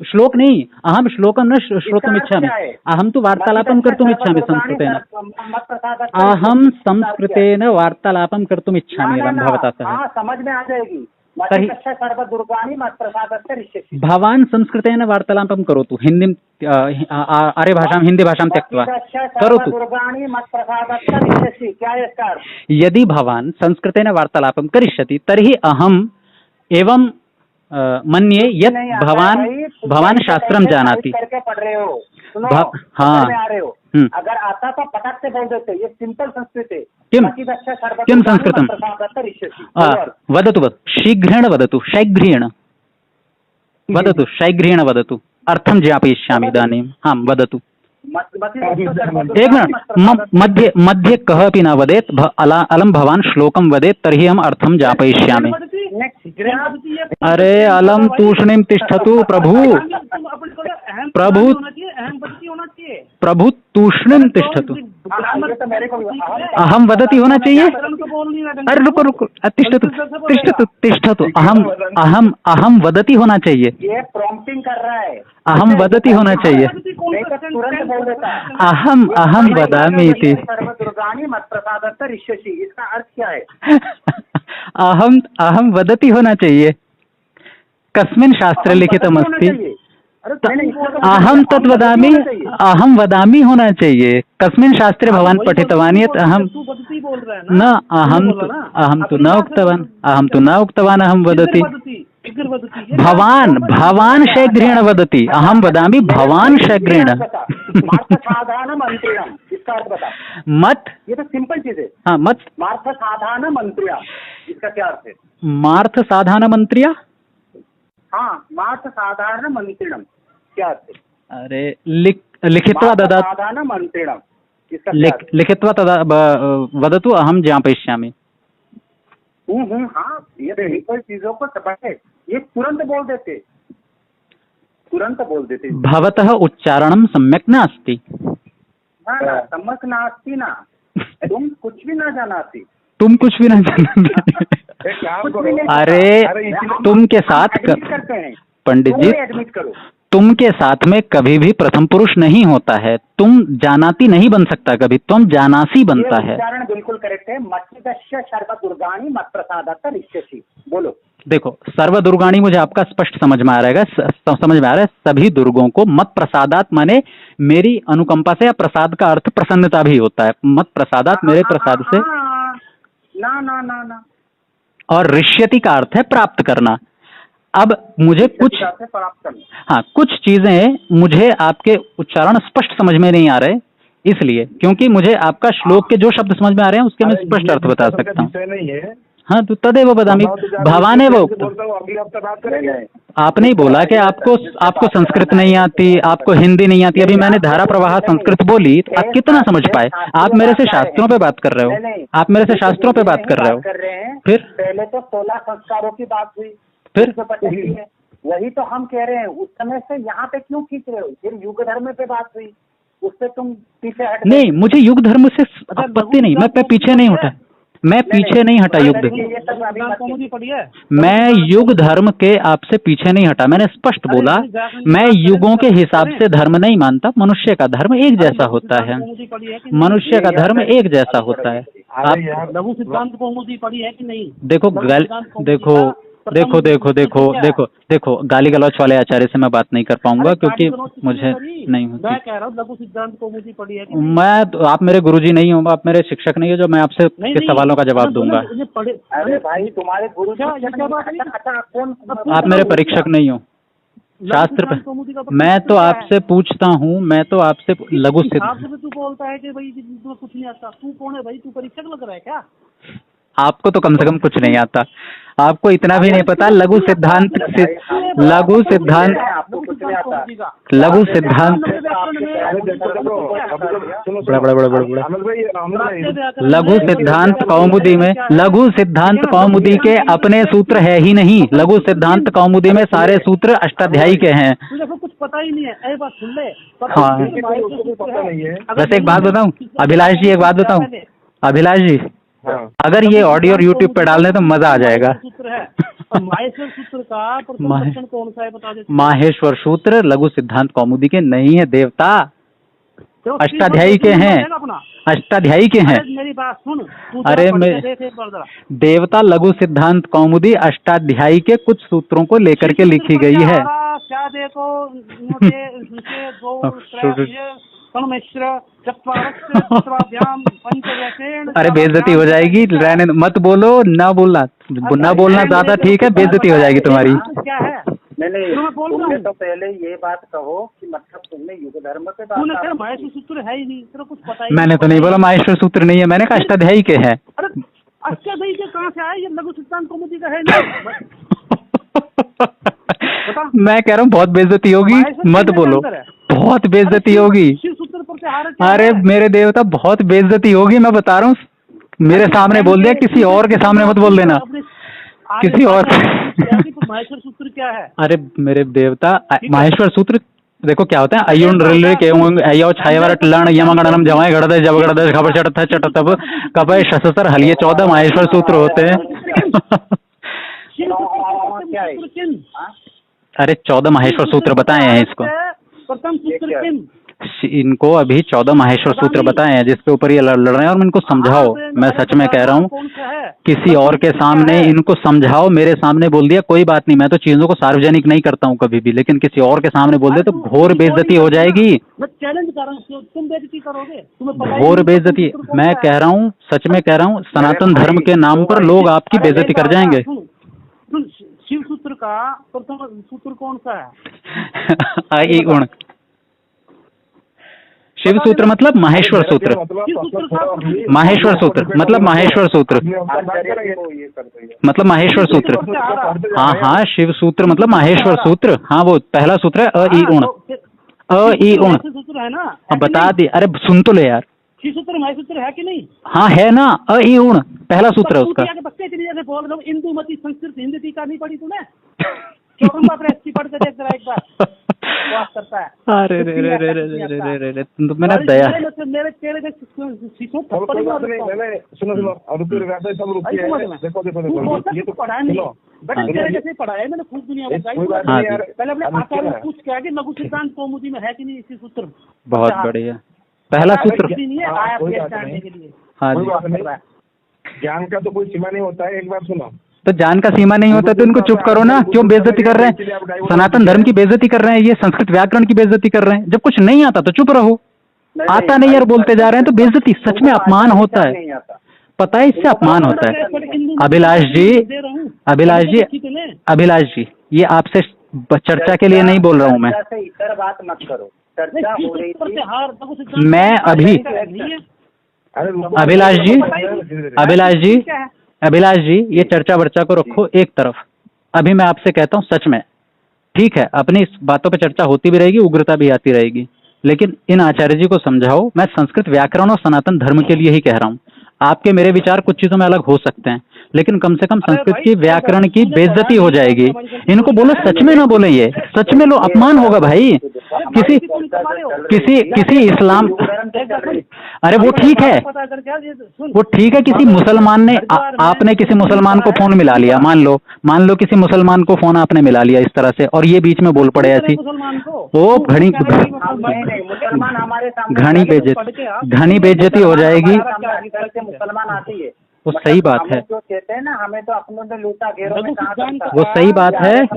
श्लोक नहीं, अहं श्लोकं न श्रोतुमिच्छामि, अहं तु वार्तालापं कर्तुमिच्छामि संस्कृतेन। अहं संस्कृतेन वार्तालापं कर्तुमिच्छामि भवता सह। समझ में आ जाएगी। भवान् संस्कृतेन वार्तालापं करोतु, हिंदी आर्यभाषां हिंदीभाषां त्यक्त्वा करोतु। यदि भवान् संस्कृतेन वार्तालापं करिष्यति तर्हि अहम् एवं मन्ये यत् भवान् शास्त्रं जानाति। हाँ, अगर आता तो पटाख से बोल देते, ये सिंपल संस्कृत है। किं संस्कृतं? वदतु शीघ्रेण वदतु, शीघ्रेण वदतु, अर्थं ज्ञापयिष्यामि इदानीं। हाँ, वदतु। एक मिनट, मध्ये कः अपि न वदेत्, अलम भवान् श्लोकं वदेत् तर्हि अहम् अर्थं ज्ञापयिष्यामि। अरे अलम तूष्णीं तिष्ठतु प्रभु तूष्णीं तिष्ठतु। अहम वदति होना चाहिए। अरे रुको, तिष्ठतु। अहम वदति होना चाहिए। ये प्रॉम्प्टिंग कर रहा है। अहम वदति होना चाहिए। अहम वदामि इति। इसका अर्थ क्या है? अहम वदति होना चाहिए। कस्मिन् शास्त्रे लिखितमस्ति? अहम तत् वदामि, अहम वदामि होना चाहिए। कस्मिन् शास्त्रे भवान् पठितवान् यत् अहम न, अहम तु न उक्तवान् अहम वदति। भवान् शीघ्रेण वदति, अहम वदामि भवान् शीघ्रेण। मत, ये तो सिंपल चीज है। हाँ, मत मार्थ साधान मंत्रिया, इसका क्या अर्थ है? मार्थ साधान मंत्रिया? हाँ, मार्थ साधारण मंत्रिणम, क्या अर्थ है? अरे लिखित्वा ददातु। साधारण मंत्रिणम, लिखित्वा तदा वदतु, अहम ज्ञापयिष्यामि। हाँ, ये सिंपल चीजों को समझे, ये तुरंत बोल देते। भवतः उच्चारणं सम्यक् नास्ति। सम्यक् नास्ति ना, तुम कुछ भी ना जानाती। अरे तुम के साथ पंडित जी, एडमिट करो, तुम के साथ में कभी भी प्रथम पुरुष नहीं होता है। तुम जानाती नहीं बन सकता, कभी तुम जानासी बनता है। उच्चारण बिल्कुल करेक्ट है। मच्चिदस्य सर्वदुर्गाणि मत्प्रसादात् ऋष्यसि। बोलो। देखो, सर्वदुर्गाणि मुझे आपका स्पष्ट समझ में आ रहा है। सभी दुर्गों को मत प्रसादात माने मेरी अनुकंपा से, या प्रसाद का अर्थ प्रसन्नता भी होता है। मत प्रसादात मेरे प्रसाद से ना। और ऋष्यति का अर्थ है प्राप्त करना। अब मुझे कुछ चीजें मुझे आपके उच्चारण स्पष्ट समझ में नहीं आ रहे, इसलिए क्योंकि मुझे आपका श्लोक के जो शब्द समझ में आ रहे हैं उसके मैं स्पष्ट अर्थ बता सकता हूँ। नहीं है। हाँ तो तदेव वदामि भवाने वो। अगले हफ्ते बात करेंगे। आपने ही बोला कि आपको संस्कृत नहीं आती, आपको हिंदी नहीं आती। अभी मैंने धारा प्रवाह संस्कृत बोली तो आप कितना समझ पाए? आप मेरे से शास्त्रों पे बात कर रहे हो, आप मेरे से शास्त्रों पे बात कर रहे हो। फिर पहले तो 16 संस्कारों की बात हुई, फिर वही तो हम कह रहे हैं। उस समय से यहाँ पे क्यों खींच रहे हो? फिर युग धर्म पे बात हुई, उससे तुम पीछे हट नहीं। मुझे युग धर्म से आपत्ति नहीं, मैं पीछे नहीं हटा, मैं पीछे नहीं हटा युग धर्म। मैं युग धर्म के आपसे पीछे नहीं हटा। मैंने स्पष्ट बोला मैं युगों के हिसाब से धर्म नहीं मानता। मनुष्य का धर्म एक जैसा होता है, मनुष्य का धर्म एक जैसा होता है। आप लघु सिद्धांत कौमुदी पढ़ी है कि नहीं? देखो देखो देखो देखो देखो देखो गाली गलौच वाले आचार्य से मैं बात नहीं कर पाऊंगा क्योंकि मुझे नहीं होती। मैं कह रहा हूँ लघु सिद्धांत कौमुदी पढ़ी है कि मैं तो, आप मेरे गुरुजी नहीं हो, आप मेरे शिक्षक नहीं हो जो मैं आपसे के सवालों का जवाब दूंगा। अरे भाई तुम्हारे गुरु आप मेरे परीक्षक नहीं हो शास्त्र पे। मैं तो आपसे पूछता हूँ, मैं तो आपसे लघु सिद्धांत। तू बोलता है कि भाई तुम्हें कुछ नहीं आता, तू कौन है भाई? तू परीक्षक लग रहा है क्या? आपको तो कम से कम कुछ नहीं आता। आपको इतना भी नहीं पता लघु सिद्धांत लघु सिद्धांत लघु सिद्धांत लघु सिद्धांत कौमुदी में, लघु सिद्धांत कौमुदी के अपने सूत्र है ही नहीं। लघु सिद्धांत कौमुदी में सारे सूत्र अष्टाध्यायी के हैं। कुछ पता ही नहीं है, बात सुन ले। हाँ वैसे एक बात बताऊं अभिलाष जी, एक बात बताऊं अभिलाष जी, अगर ये ऑडियो और यूट्यूब पे डालने तो मजा आ जाएगा। माहेश्वर सूत्र का प्रथम कौन सा है बता दे। माहेश्वर सूत्र लघु सिद्धांत कौमुदी के नहीं है देवता, अष्टाध्यायी के हैं, अष्टाध्यायी के हैं। मेरी बात सुन। अरे मैं देवता लघु सिद्धांत कौमुदी अष्टाध्यायी के कुछ सूत्रों को लेकर के लिखी गई है। क्या देखो अरे बेइज्जती हो जाएगी, रहने मत बोलो, ना बोलना ज्यादा ठीक है, बेइज्जती हो जाएगी तुम्हारी। क्या है? नहीं तुमने तो पहले ये बात कहो कि मतलब तुमने युग धर्म पे बात। माहेश्वर सूत्र है ही नहीं, तेरे कुछ पता ही। मैंने तो नहीं बोला माहेश्वर सूत्र नहीं है, मैंने कहा अष्टाध्यायी के है। अरे अष्टाध्यायी के कहाँ से आए? ये लघु सिद्धांत कौमुदी का है नहीं। मैं कह रहा हूँ बहुत बेइज्जती होगी, मत बोलो, बहुत बेइज्जती होगी। अरे मेरे देवता बहुत बेइज्जती होगी, मैं बता रहा हूँ। मेरे सामने बोल दिया, किसी और के सामने मत बोल देना, किसी और। माहेश्वर सूत्र क्या है? अरे मेरे देवता माहेश्वर सूत्र देखो क्या होता है। अयुण रिल के अयो छायवरट लण यमगणनम जमाए गड़दे जब गड़दे खबर चट तब कपय शस्त्र हलिये 14 माहेश्वर सूत्र होते हैं। अरे 14 माहेश्वर सूत्र बताए हैं इसको, प्रथम सूत्र किन? इनको अभी 14 माहेश्वर सूत्र बताए हैं जिसके ऊपर ये लड़ रहे हैं, और इनको समझाओ। मैं सच में कह रहा हूँ, किसी और के सामने इनको समझाओ। मेरे सामने बोल दिया कोई बात नहीं, मैं तो चीजों को सार्वजनिक नहीं करता हूँ कभी भी, लेकिन किसी और के सामने बोल दिया तो घोर बेइज्जती हो जाएगी। मैं चैलेंज कर रहा हूँ, तुम बेइज्जती करोगे? घोर बेइज्जती, मैं कह रहा हूँ, सच में कह रहा हूँ, सनातन धर्म के नाम पर लोग आपकी बेइज्जती कर जाएंगे। शिव सूत्र का प्रथम सूत्र कौन सा है? आई गुण। शिव सूत्र मतलब माहेश्वर सूत्र, माहेश्वर सूत्र मतलब माहेश्वर सूत्र मतलब माहेश्वर सूत्र। हाँ हाँ शिव सूत्र मतलब माहेश्वर सूत्र। हाँ वो पहला सूत्र है अ ई उण, अ ई उण सूत्र है ना। बता दी, अरे सुन तो ले यार। शिव सूत्र माहेश्वर सूत्र है कि नहीं? हाँ है ना, अ ई उण पहला सूत्र है उसका। बच्चे के लिए बोल रहा हूँ, इंदुमती संस्कृत हिंदी टीका नहीं पढ़ी तूने? चौकम्बा प्रेस की पढ़ के देख जरा एक बार, बात करता है। अरे रे रे रे रे रे रे रे तुम तो मैंने दया मेरे चेहरे पे शीशों थप्पड़ मार रहा हूं। सुनो और रुपये वैसे सब रुपये देखो ये तो पढ़ा नहीं, बट तेरे जैसे पढ़ा है मैंने, खूब दुनिया बताई। पहले अपने आचार्य से पूछ के आगे लघु सिद्धांत कौमुदी में है कि नहीं इसी सूत्र? बहुत बढ़िया, पहला सूत्र। ज्ञान का तो कोई सीमा नहीं होता है। एक बार सुनो, तो जान का सीमा नहीं होता तो इनको चुप करो ना, क्यों बेइज्जती कर रहे हैं? सनातन धर्म की बेइज्जती कर रहे हैं, ये संस्कृत व्याकरण की बेइज्जती कर रहे हैं। जब कुछ नहीं आता तो चुप रहो, आता नहीं यार बोलते जा रहे हैं तो बेइज्जती, सच में अपमान होता है, पता है इससे अपमान होता है। अभिलाष जी, अभिलाष जी, अभिलाष जी, ये आपसे चर्चा के लिए नहीं बोल रहा हूँ मैं। इधर बात मत करो, चर्चा हो रही थी। मैं अभी अभिलाष जी ये चर्चा वर्चा को रखो एक तरफ। अभी मैं आपसे कहता हूँ सच में, ठीक है, अपनी इस बातों पे चर्चा होती भी रहेगी, उग्रता भी आती रहेगी, लेकिन इन आचार्य जी को समझाओ। मैं संस्कृत व्याकरण और सनातन धर्म के लिए ही कह रहा हूँ। आपके मेरे विचार कुछ चीजों में अलग हो सकते हैं, लेकिन कम से कम संस्कृत की व्याकरण की बेइज्जती हो जाएगी। इनको बोलो सच में ना बोले, ये सच में लो, अपमान होगा भाई। किसी किसी किसी इस्लाम, अरे वो ठीक है, किसी मुसलमान ने आपने किसी मुसलमान को फोन मिला लिया, मान लो किसी मुसलमान को फोन आपने मिला लिया इस तरह से, और ये बीच में बोल पड़े ऐसी, वो घनी बेइज्जती हो जाएगी। मुसलमान आती है, वो सही बात है, जो कहते हैं ना, हमें तो अपनों ने लूटा घेरों में कहा करता है। वो सही बात है।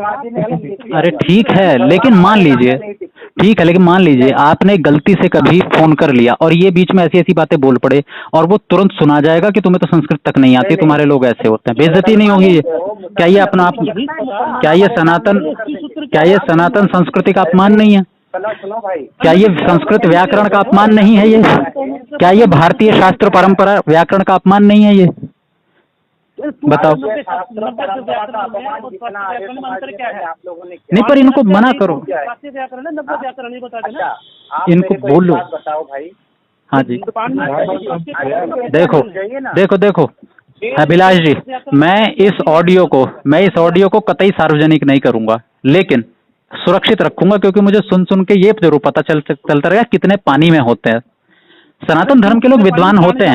अरे ठीक है, लेकिन मान लीजिए, ठीक है, लेकिन मान लीजिए आपने गलती से कभी फोन कर लिया और ये बीच में ऐसी ऐसी बातें बोल पड़े, और वो तुरंत सुना जाएगा कि तुम्हें तो संस्कृत तक नहीं आती, तुम्हारे लोग ऐसे होते हैं, बेइज्जती नहीं होगी? क्या ये अपना आप, क्या ये सनातन संस्कृति का अपमान नहीं है? सुनो भाई, क्या ये संस्कृत व्याकरण का अपमान नहीं है? ये क्या ये भारतीय शास्त्र परंपरा व्याकरण का अपमान नहीं है? ये बताओ। नहीं, पर इनको मना करो, इनको बोलो। बताओ भाई। हाँ जी, देखो अभिलाष जी, मैं इस ऑडियो को कतई सार्वजनिक नहीं करूंगा, लेकिन सुरक्षित रखूंगा, क्योंकि मुझे सुन के ये जरूर पता चलता रहेगा कितने पानी में होते हैं। सनातन धर्म के लोग विद्वान होते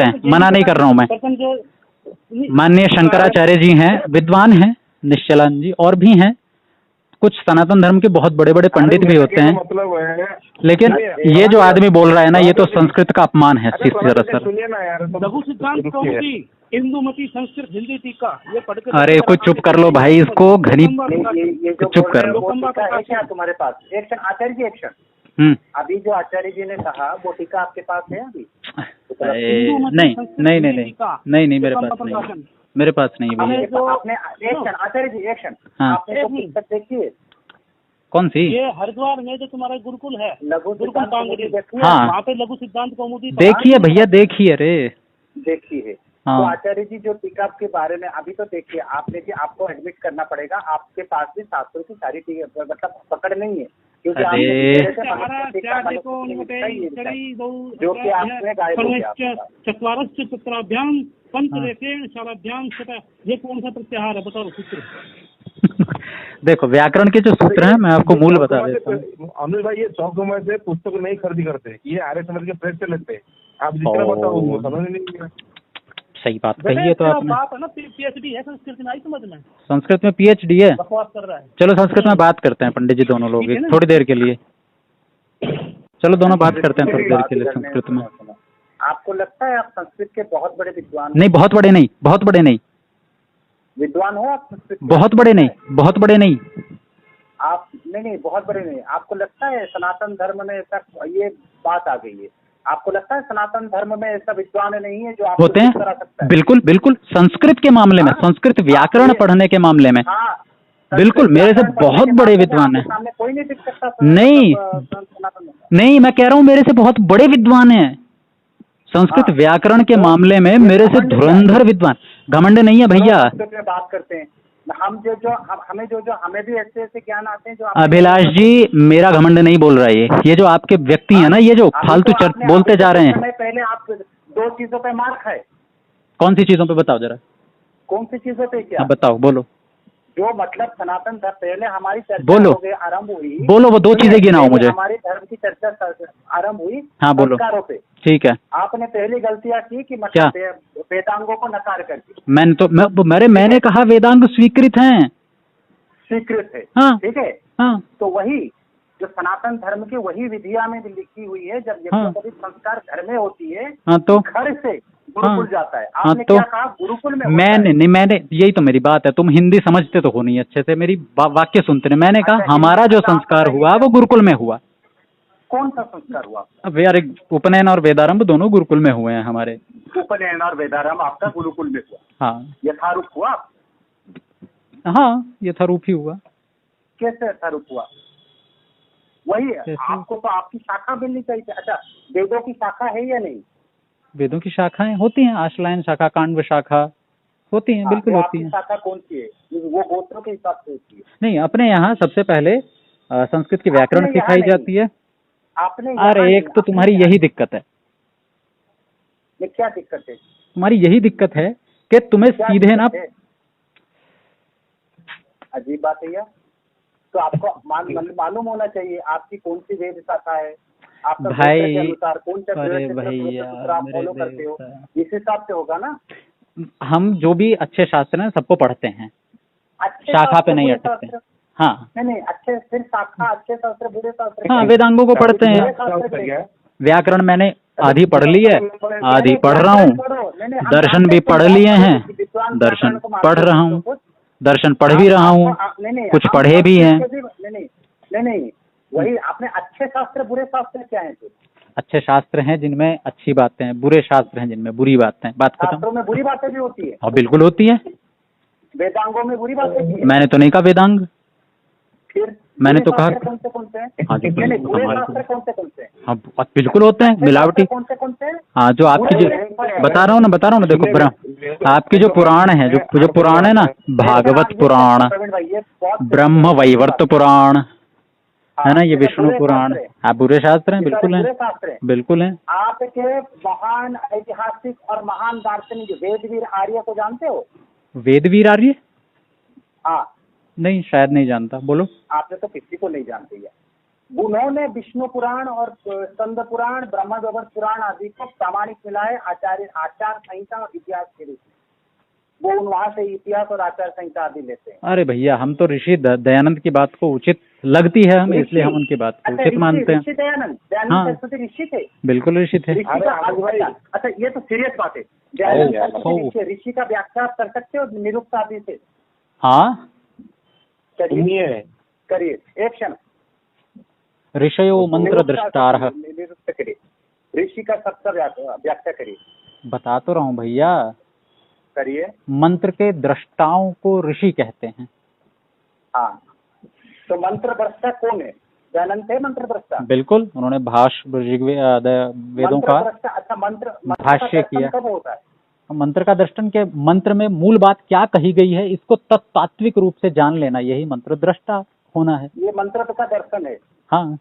हैं, मना नहीं कर रहा हूं मैं। माननीय शंकराचार्य जी हैं, विद्वान हैं, निश्चलानंद जी और भी हैं, कुछ सनातन धर्म के बहुत बड़े बड़े पंडित भी होते हैं, लेकिन ये जो आदमी बोल रहा है ना, ये तो संस्कृत का अपमान है सर। लघु सिद्धांत कौमुदी, इंदुमती संस्कृत हिंदी टीका, ये पढ़कर। अरे कोई चुप कर लो भाई, इसको घनी चुप कर लो। क्या तुम्हारे पास एक्शन आचार्य जी, एक्शन अभी जो आचार्य जी ने कहा वो टीका आपके पास है अभी? नहीं, मेरे पास नहीं भैया। आपने एक्शन आचार्य जी, एक्शन आपने तो पुस्तक देखी है? कौन सी? ये हरिद्वार में जो तुम्हारा गुरुकुल है, गुरुकुल पांगड़ी, हाँ, वहाँ पे लघु सिद्धांत कौमुदी देखिए भैया, देखिए रे, देखिए। हाँ। तो आचार्य जी जो टीका के बारे में अभी तो देखिए, आपने भी, आपको एडमिट करना पड़ेगा, आपके पास भी शास्त्रों की सारी मतलब पकड़ नहीं है, क्योंकि जो कि आपने गायब हो गया। चत्वारस्य चित्राभ्याम पंचरेखेण शालाभ्याम छटा, ये कौन सा प्रत्याहार है बताओ सूत्र? देखो व्याकरण के जो सूत्र हैं, मैं आपको मूल बता देता हूँ। अनुज भाई, ये 100 में से पुस्तक नहीं खरीदी करते, ये आर्य समाज के प्रेस से लेते हैं। आप जितना बताओ वो समझ नहीं। सही बात कही है तो आपने। बात है ना, पीएचडी है संस्कृत में, आई समझ में? संस्कृत में पीएचडी है, बकवास कर रहा है। चलो संस्कृत में बात करते हैं पंडित जी, दोनों लोग थोड़ी देर के लिए, चलो दोनों बात करते हैं थोड़ी देर के लिए संस्कृत में। आपको लगता है आप संस्कृत के बहुत बड़े विद्वान? नहीं, बहुत बड़े नहीं। विद्वान हो आप संस्कृत? बहुत बड़े नहीं आप नहीं, बहुत बड़े नहीं। आपको लगता है सनातन धर्म में ऐसा, ये बात आ गई है, आपको लगता है सनातन धर्म में ऐसा विद्वान नहीं है जो होते हैं? बिल्कुल संस्कृत के मामले में, संस्कृत व्याकरण पढ़ने के मामले में बिल्कुल मेरे से बहुत बड़े विद्वान हैं। कोई नहीं दिख सकता? नहीं, मैं कह रहा हूँ मेरे से बहुत बड़े विद्वान हैं संस्कृत व्याकरण के मामले में, मेरे से धुरंधर विद्वान। घमंड नहीं है भैया। बात करते हैं हम, हमें भी ऐसे ज्ञान आते हैं जो अभिलाष जी, मेरा घमंड नहीं बोल रहा है ये जो आपके व्यक्ति है ना, ये जो फालतू बोलते जा रहे हैं। पहले आप 2 चीजों पे मार खाए। कौन सी चीजों पे बताओ जरा? कौन सी चीजों पे? क्या बताओ, बोलो। जो मतलब सनातन धर्म, पहले हमारी चर्चा आरंभ हुई, बोलो वो 2 चीजें गिनाओ मुझे। हमारे धर्म की चर्चा आरंभ हुई, हाँ बोलो। संस्कारों पे, ठीक है। आपने पहली गलतियां की कि मतलब वेदांगों को नकार कर दी। मैंने कहा वेदांग स्वीकृत हैं, स्वीकृत है, हाँ, ठीक है, हाँ। तो वही जो सनातन धर्म की वही विधिया में लिखी हुई है, जब कभी संस्कार घर में होती है, हाँ, तो घर से गुरुकुल जाता है। आपने तो क्या कहा? गुरुकुल में मैंने यही तो मेरी बात है, तुम हिंदी समझते तो हो नहीं अच्छे से, मेरी वाक्य सुनते नहीं। मैंने कहा हमारा जो संस्कार हुआ वो गुरुकुल में हुआ। कौन सा संस्कार हुआ? अब यार, उपनयन और वेदारंभ दोनों गुरुकुल में हुए हैं हमारे। उपनयन और वेदारंभ आपका गुरुकुल में हुआ? हाँ। यथारूप हुआ? हाँ, यथारूप ही हुआ। कैसे यथारूप हुआ? वही आपको तो आपकी शाखा मिलनी चाहिए। अच्छा, वेदों की शाखा है या नहीं? वेदों की शाखाएं होती हैं, आश्लायन शाखा, कांडव शाखा होती हैं, बिल्कुल तो होती आपकी हैं। शाखा कौन सी है? वो गोत्रों के हिसाब से होती है। नहीं, अपने यहाँ सबसे पहले संस्कृत की व्याकरण सिखाई जाती है। आपने अरे एक तो तुम्हारी यही दिक्कत है। क्या दिक्कत है? तुम्हारी यही दिक्कत है कि तुम्हें सीधे ना, अजीब बात है यार। तो आपको मालूम होना चाहिए आपकी कौन सी वेद शाखा है, आपका भाई के अनुसार कौन सा भैया आप फॉलो करते हो, इस हिसाब से होगा ना। हम जो भी अच्छे शास्त्र हैं सबको पढ़ते हैं, शाखा पे नहीं अटकते। हाँ नहीं, अच्छे फिर शाखा, अच्छे शास्त्र, बुरे शास्त्र। हाँ, वेदांगों को पढ़ते हैं। व्याकरण मैंने आधी पढ़ ली है, आधी पढ़ रहा हूँ। दर्शन भी पढ़ लिए हैं, दर्शन पढ़ रहा हूँ, दर्शन पढ़ भी रहा हूँ, कुछ पढ़े भी हैं। नहीं, वही आपने अच्छे शास्त्र बुरे शास्त्र क्या है? अच्छे शास्त्र हैं जिनमें अच्छी बातें हैं, बुरे शास्त्र हैं जिनमें बुरी बातें हैं। बात खत्म। शास्त्रों में बुरी बातें भी होती है? और बिल्कुल होती है। वेदांगों में बुरी बातें भी है? मैंने तो नहीं कहा वेदांग, फिर मैंने तो कहा कौन से हैं? हाँ जी, बुरे शास्त्र कौन से हैं? हाँ बिल्कुल होते हैं, मिलावटी। कौन से हैं? हाँ, जो आपकी जो बता रहा हूँ ना, देखो आपकी जो पुराण है, जो पुराण है ना, भागवत पुराण, ब्रह्म वैवर्त पुराण है ना, ये विष्णु पुराण, हाँ बुरे शास्त्र हैं, बिल्कुल हैं, बिल्कुल हैं। आपके महान ऐतिहासिक और महान दार्शनिक वेदवीर आर्य को जानते हो? वेदवीर आर्य? हाँ। नहीं, शायद नहीं जानता, बोलो। आपने तो किसी को नहीं जानते है। उन्होंने विष्णु पुराण और स्कंद पुराण, ब्रह्म वैवर्त पुराण आदि को प्रामाणिक मिला है आचार संहिता और इतिहास के रूप में। वो वहां से इतिहास और आचार संहिता आदि लेते हैं। अरे भैया, हम तो ऋषि दयानंद की बात को उचित लगती है हमें, इसलिए हम उनकी बात को उचित मानते हैं। ऋषि दयानंद सरस्वती ऋषि थे? बिल्कुल ऋषि थे। अच्छा, ये तो सीरियस बात है। दयानंद ऋषि का व्याख्या आप कर सकते हो निरुक्त आदि से? हाँ करिए एक क्षण। ऋषयो मंत्र दृष्टारः, निरुक्त करिए, ऋषि का सबका व्याख्या करिए। बता तो रहा हूँ भैया, करिए। मंत्र के दृष्टाओं को ऋषि कहते हैं। हाँ, तो मंत्र दृष्टा कौन है? दयानंद थे मंत्र दृष्टा? बिल्कुल, उन्होंने वेदों का अच्छा, मंत्र भाष्य किया। कब होता है? मंत्र का दर्शन के मंत्र में मूल बात क्या कही गई है, इसको तात्विक रूप से जान लेना, यही मंत्र दृष्टा होना है। ये मंत्र का दर्शन है? हाँ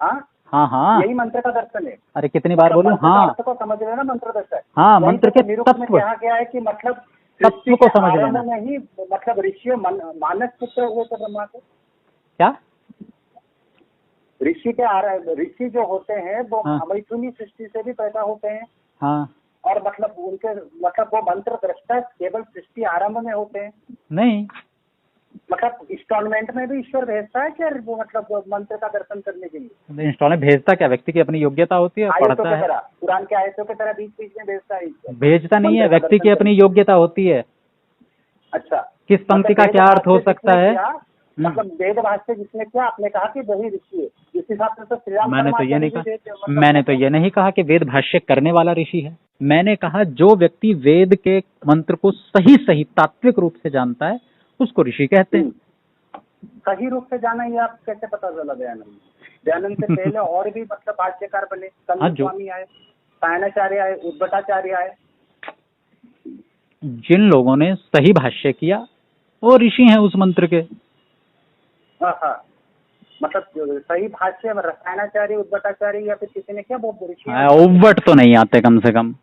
हाँ हाँ हाँ, यही मंत्र का दर्शन है। अरे कितनी बार बोलूं? हाँ, अर्थ को समझ रहे ना मंत्र दर्शन? हाँ, मंत्र के तत्व कहा गया है कि मतलब तत्व को समझ लेना। नहीं, मतलब ऋषि मानस पुत्र हुए थे ब्रह्मा के। क्या ऋषि जो होते हैं वो मैथुनी सृष्टि से भी पैदा होते हैं। हाँ, और मतलब उनके वो मंत्र दृष्टा केवल सृष्टि आरंभ में होते हैं? नहीं, मतलब इंस्टॉलमेंट में भी ईश्वर भेजता है क्या वो, मतलब मंत्र का दर्शन करने के लिए? इंस्टॉलमेंट भेजता क्या, व्यक्ति की अपनी योग्यता होती है, पढ़ता है। कुरान के आयतों की तरह बीच बीच में भेजता है? भेजता नहीं है, व्यक्ति की अपनी योग्यता होती है। अच्छा, किस पंक्ति का क्या अर्थ हो सकता है? मतलब वेद भाष्य जिसने क्या, आपने कहा कि वही ऋषि है, जिस हिसाब से तो श्री राम मैंने तो ये नहीं कहा कि वेद भाष्य करने वाला ऋषि है। मैंने कहा जो व्यक्ति वेद के मंत्र को सही तात्विक रूप से जानता है उसको ऋषि कहते हैं। सही रूप से जाना, ये आप कैसे पता चला? दयानंद से पहले और भी मतलब भाष्यकार बने, कंद स्वामी आए, सायणाचार्य आए, उद्भटाचार्य आए। जिन लोगों ने सही भाष्य किया वो ऋषि हैं उस मंत्र के। मतलब सही भाष्य रसायनाचार्य, उद्भटाचार्य या फिर किसी ने क्या वो ऋषि? उद्भट तो नहीं आते कम से कम।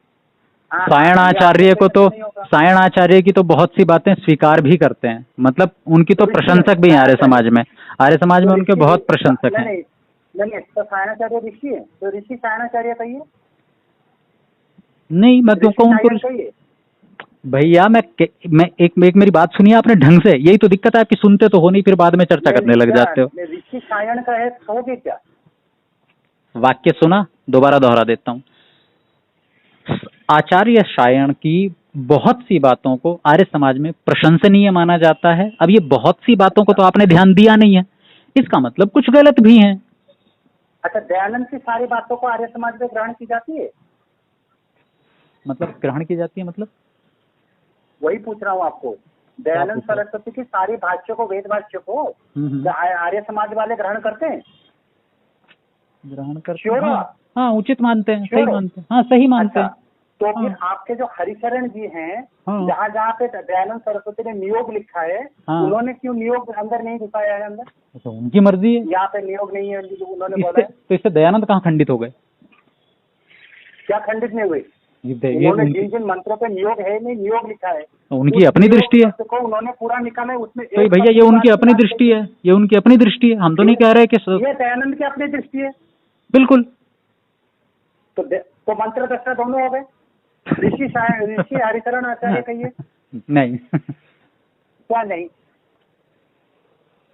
सायणाचार्य को तो, सायणाचार्य की तो बहुत सी बातें स्वीकार भी करते हैं, मतलब उनकी तो प्रशंसक भी हैं आर्य समाज में। आर्य समाज में उनके बहुत प्रशंसक हैं। नहीं, तो सायणाचार्य ऋषि है, तो ऋषि सायणाचार्य कहिए। नहीं, मैं क्यों कहूँ उनको? भैया मैं एक मेरी बात सुनिए आपने ढंग से, यही तो दिक्कत है आपकी, सुनते तो हो नहीं, फिर बाद में चर्चा करने लग जाते हो। ऋषि सायण का है, कहोगे क्या? वाक्य सुना, दोबारा दोहरा देता हूँ। आचार्य सायण की बहुत सी बातों को आर्य समाज में प्रशंसनीय माना जाता है। अब ये बहुत सी बातों को तो आपने ध्यान दिया नहीं है, इसका मतलब कुछ गलत भी है। अच्छा, दयानंद की सारी बातों को आर्य समाज में ग्रहण की जाती है? मतलब ग्रहण की जाती है मतलब? वही पूछ रहा हूँ आपको। दयानंद सरस्वती की सारी भाष्य को, वेद भाष्य को आर्य समाज वाले ग्रहण करते हैं? ग्रहण करते हैं, हाँ उचित मानते हैं, सही मानते हैं, हाँ सही मानते हैं। तो फिर आपके जो हरिशरण जी हैं, जहाँ जहाँ पे दयानंद सरस्वती ने नियोग लिखा है, उन्होंने क्यों नियोग अंदर नहीं घुसाया है अंदर? तो उनकी मर्जी है, यहाँ पे नियोग नहीं है जो उन्होंने बोला है। तो इससे दयानंद कहाँ खंडित हो गए? क्या खंडित नहीं हुए? उन्होंने जिन जिन मंत्रों पे नियोग है नहीं, नियोग लिखा है, उनकी अपनी दृष्टि है, को उन्होंने पूरा निकाला है उसमें। तो भैया ये उनकी अपनी दृष्टि है, ये उनकी अपनी दृष्टि है, हम तो नहीं कह रहे कि ये दयानंद की अपनी दृष्टि है। बिल्कुल। तो मंत्र दृष्टा दोनों हो गए, ऋषि हरिशरण आचार्य कहिए। नहीं क्या नहीं?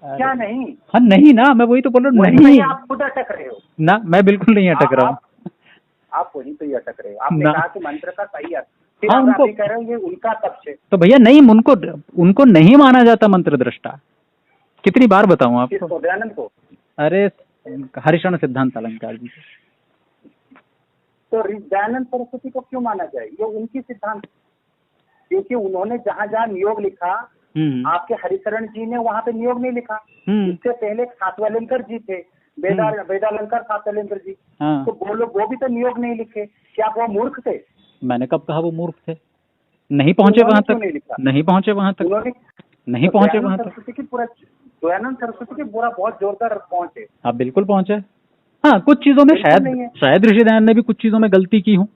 क्या नहीं? हाँ नहीं ना, मैं वही तो बोल रहा हूँ, नहीं आप खुद अटक रहे हो ना, मैं बिल्कुल नहीं अटक रहा हूँ। आप वही तो ही अटक रहे हो। आपने कहा कि मंत्र का सही अर्थ, हाँ उनको कह रहे हो ये उनका पक्ष है। तो भैया नहीं, उनको नहीं माना जाता मंत्र दृष्टा। कितनी बार बताऊं आपको? दयानंद को? अरे हरिशरण सिद्धांत अलंकार जी। तो दयानंद सरस्वती को क्यों माना जाए? ये उनकी सिद्धांत, क्योंकि उन्होंने जहाँ जहाँ नियोग लिखा, आपके हरिशरण जी ने वहाँ पे नियोग नहीं लिखा। इससे पहले सातवालंकर जी थे, वेदालंकार सातवालंकर जी, तो वो लोग वो भी तो नियोग नहीं लिखे। क्या वो मूर्ख थे? मैंने कब कहा वो मूर्ख थे? नहीं पहुंचे वहां तक, नहीं पहुंचे वहां तक, नहीं पहुंचे वहां तक। दयानंद सरस्वती की पूरा बहुत जोरदार पहुंचे। आप बिल्कुल पहुंचे। हाँ कुछ चीजों में शायद ऋषि दयानंद ने भी कुछ चीजों में गलती की हूँ,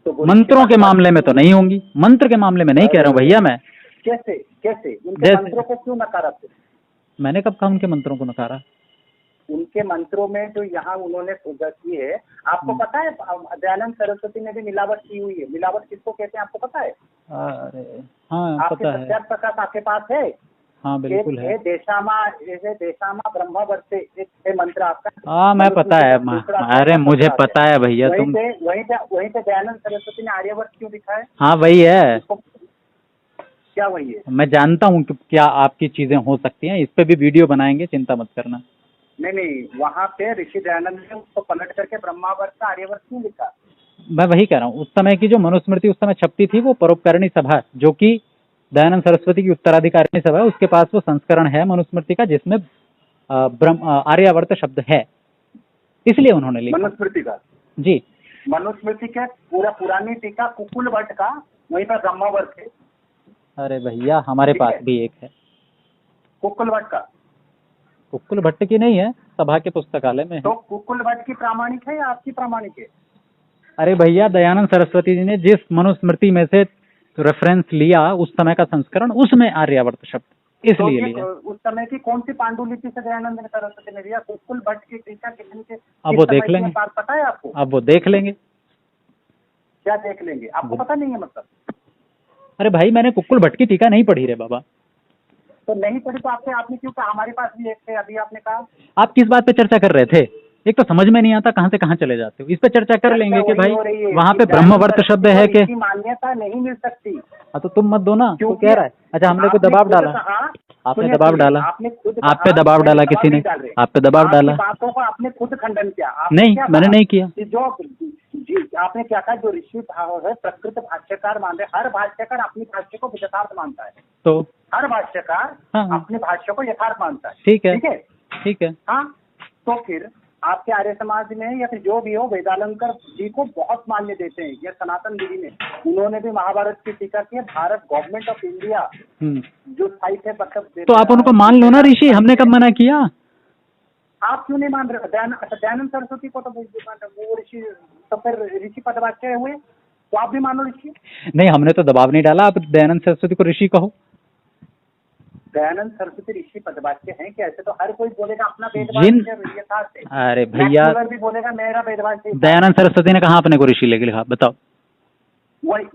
तो मंत्रों के मामले में तो नहीं होंगी, मंत्र के मामले में नहीं कह रहा हूँ भैया मैं। कैसे कैसे उनके मंत्रों को क्यों नकारा? मैंने कब कहा उनके मंत्रों को नकारा? उनके मंत्रों में जो यहाँ उन्होंने पूजा की है, आपको पता है दयानंद सरस्वती ने भी मिलावट की हुई है। मिलावट किसको कहते हैं आपको पता है? अरे हाँ आपके पता है। सत्यार्थ प्रकाश आपके पास है? हाँ बिल्कुल है। देशामा ब्रह्मवर्ते एक है मंत्र आपका। हाँ मैं पता है, अरे मुझे पता है भैया। तुम वहीं पे दयानंद सरस्वती ने आर्यवर्त क्यों लिखा है? हाँ वही है। क्या वही है? मैं जानता हूँ कि क्या आपकी चीजें हो सकती हैं, इस पे भी वीडियो बनाएंगे, चिंता मत करना। नहीं, वहाँ पे ऋषि दयानंद ने उसको पलट करके ब्रह्मावर्त का आर्यवर्त क्यों लिखा? मैं वही कह रहा हूँ, उस समय की जो मनुस्मृति उस समय छपती थी, वो परोपकारिणी सभा, जो कि दयानंद सरस्वती की उत्तराधिकारिणी सभा है, उसके पास वो संस्करण है मनुस्मृति का जिसमें आर्यावर्त शब्द है, इसलिए उन्होंने लिखा। मनुस्मृति का? जी, मनुस्मृति के पूरा पुरानी टीका कुकुल भट्ट का, वहीं पर ब्रह्मावर्त है। अरे भैया हमारे पास भी एक है कुकुल भट्ट का। कुकुल भट्ट की नहीं है, सभा के पुस्तकालय में है। तो कुकुल भट्ट की प्रामाणिक है या आपकी प्रामाणिक है? अरे भैया दयानंद सरस्वती जी ने जिस मनुस्मृति में से रेफरेंस लिया उस समय का संस्करण, उसमें आर्यावर्त शब्द इसलिए लिया। उस समय की कौन सी पांडुलिपि से दयानंद सरस्वती ने लिया? कुकुल भट्ट की टीका कितने के? अब वो देख लेंगे, पता है आपको? अब वो देख लेंगे। क्या देख लेंगे? आपको पता नहीं है मतलब? अरे भाई मैंने कुकुल भट्ट की टीका नहीं पढ़ी रे बाबा। तो नहीं पढ़ी तो आपने क्यों कहा? हमारे पास भी एक थे, अभी आपने कहा। आप किस बात पे चर्चा कर रहे थे? एक तो समझ में नहीं आता कहाँ से कहाँ चले जाते हो। इस पे चर्चा कर लेंगे कि भाई वहाँ पे ब्रह्मवर्त शब्द है कि मान्यता नहीं मिल सकती। हाँ तो तुम मत दो ना, तू कह रहा है। अच्छा हमने कोई दबाव डाला? आपने दबाव डाला, आप पे दबाव डाला किसी ने, आप पे दबाव डाला। बातों को आपने खुद खंडन किया। नहीं मैंने नहीं किया। जो आपने क्या कहा, जो ऋषि है प्रकृत भाष्यकार मान रहे, हर भाष्यकार अपनी भाष्य को यथार्थ मानता है। तो हर भाष्यकार अपने भाष्य को यथार्थ मानता है। ठीक है, ठीक है। हाँ तो फिर आपके आर्य समाज में या फिर जो भी हो, वेदालंकर जी को बहुत मान्य देते हैं। ये सनातन विधि में उन्होंने भी महाभारत की टीका की है। भारत गवर्नमेंट ऑफ इंडिया जो साइट है मतलब, तो आप उनको मान लो ना ऋषि, हमने कब मना किया? आप क्यों नहीं मान रहे? दयानंद सरस्वती को तो वो ऋषि, तो फिर ऋषि पदवाच्य हुए, तो आप भी मानो ऋषि। नहीं हमने तो दबाव नहीं डाला, आप दयानंद सरस्वती को ऋषि कहो। दयानंद सरस्वती ऋषि पदवाच्य हैं कि ऐसे तो हर कोई बोलेगा अपना वेदवाच्य। अरे भैया भी बोलेगा मेरा वेदवाच्य। दयानंद सरस्वती ने कहा अपने को ऋषि लेके लिखा? बताओ वही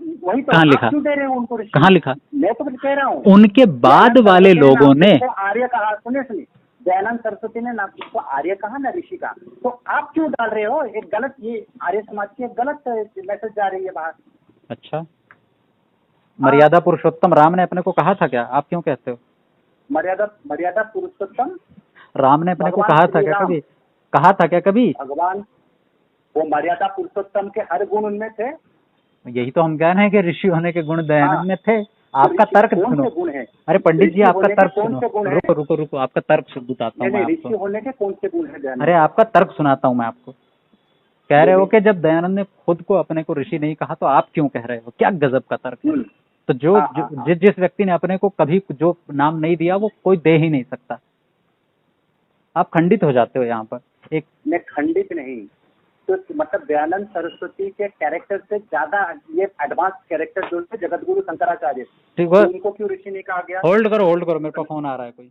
तो कहाँ लिखा? क्यों दे रहे हो उनको ऋषि? कहाँ लिखा? मैं तो कह रहा हूँ उनके बाद वाले लोगों ने आर्य कहा। सुनिए दयानंद सरस्वती ने ना उसको आर्य कहा ना ऋषि कहा, तो आप क्यों डाल रहे हो एक गलत, ये आर्य समाज की एक गलत मैसेज जा रही है बाहर। अच्छा मर्यादा पुरुषोत्तम राम ने अपने को कहा था क्या? आप क्यों कहते हो? मर्यादा पुरुषोत्तम राम ने अपने को कहा था क्या कभी? कहा था क्या कभी? भगवान वो मर्यादा पुरुषोत्तम के हर गुण उनमें थे। यही तो हम कह रहे हैं कि ऋषि होने के गुण दयानंद में थे, आपका तर्क सुनो। गुण है? अरे पंडित जी आपका तर्क कौन सुनो। से गुण है? रुको रुको रुको, आपका तर्क बताता हूँ मैं ऋषि आपको। होने के कौन से गुण है? अरे आपका तर्क सुनाता हूँ मैं आपको। कह रहे हो कि जब दयानंद ने खुद को अपने को ऋषि नहीं कहा तो आप क्यों कह रहे हो? क्या गजब का तर्क है। तो जिस व्यक्ति ने अपने को कभी जो नाम नहीं दिया वो कोई दे ही नहीं सकता। आप खंडित हो जाते हो यहाँ पर। एक मैं खंडित नहीं, तो मतलब दयानंद सरस्वती के कैरेक्टर से ज्यादा ये एडवांस कैरेक्टर जो थे जगतगुरु शंकराचार्य, ठीक है, उनको क्यों ऋषि नहीं कहा गया? होल्ड करो मेरे पास फोन आ रहा है कोई।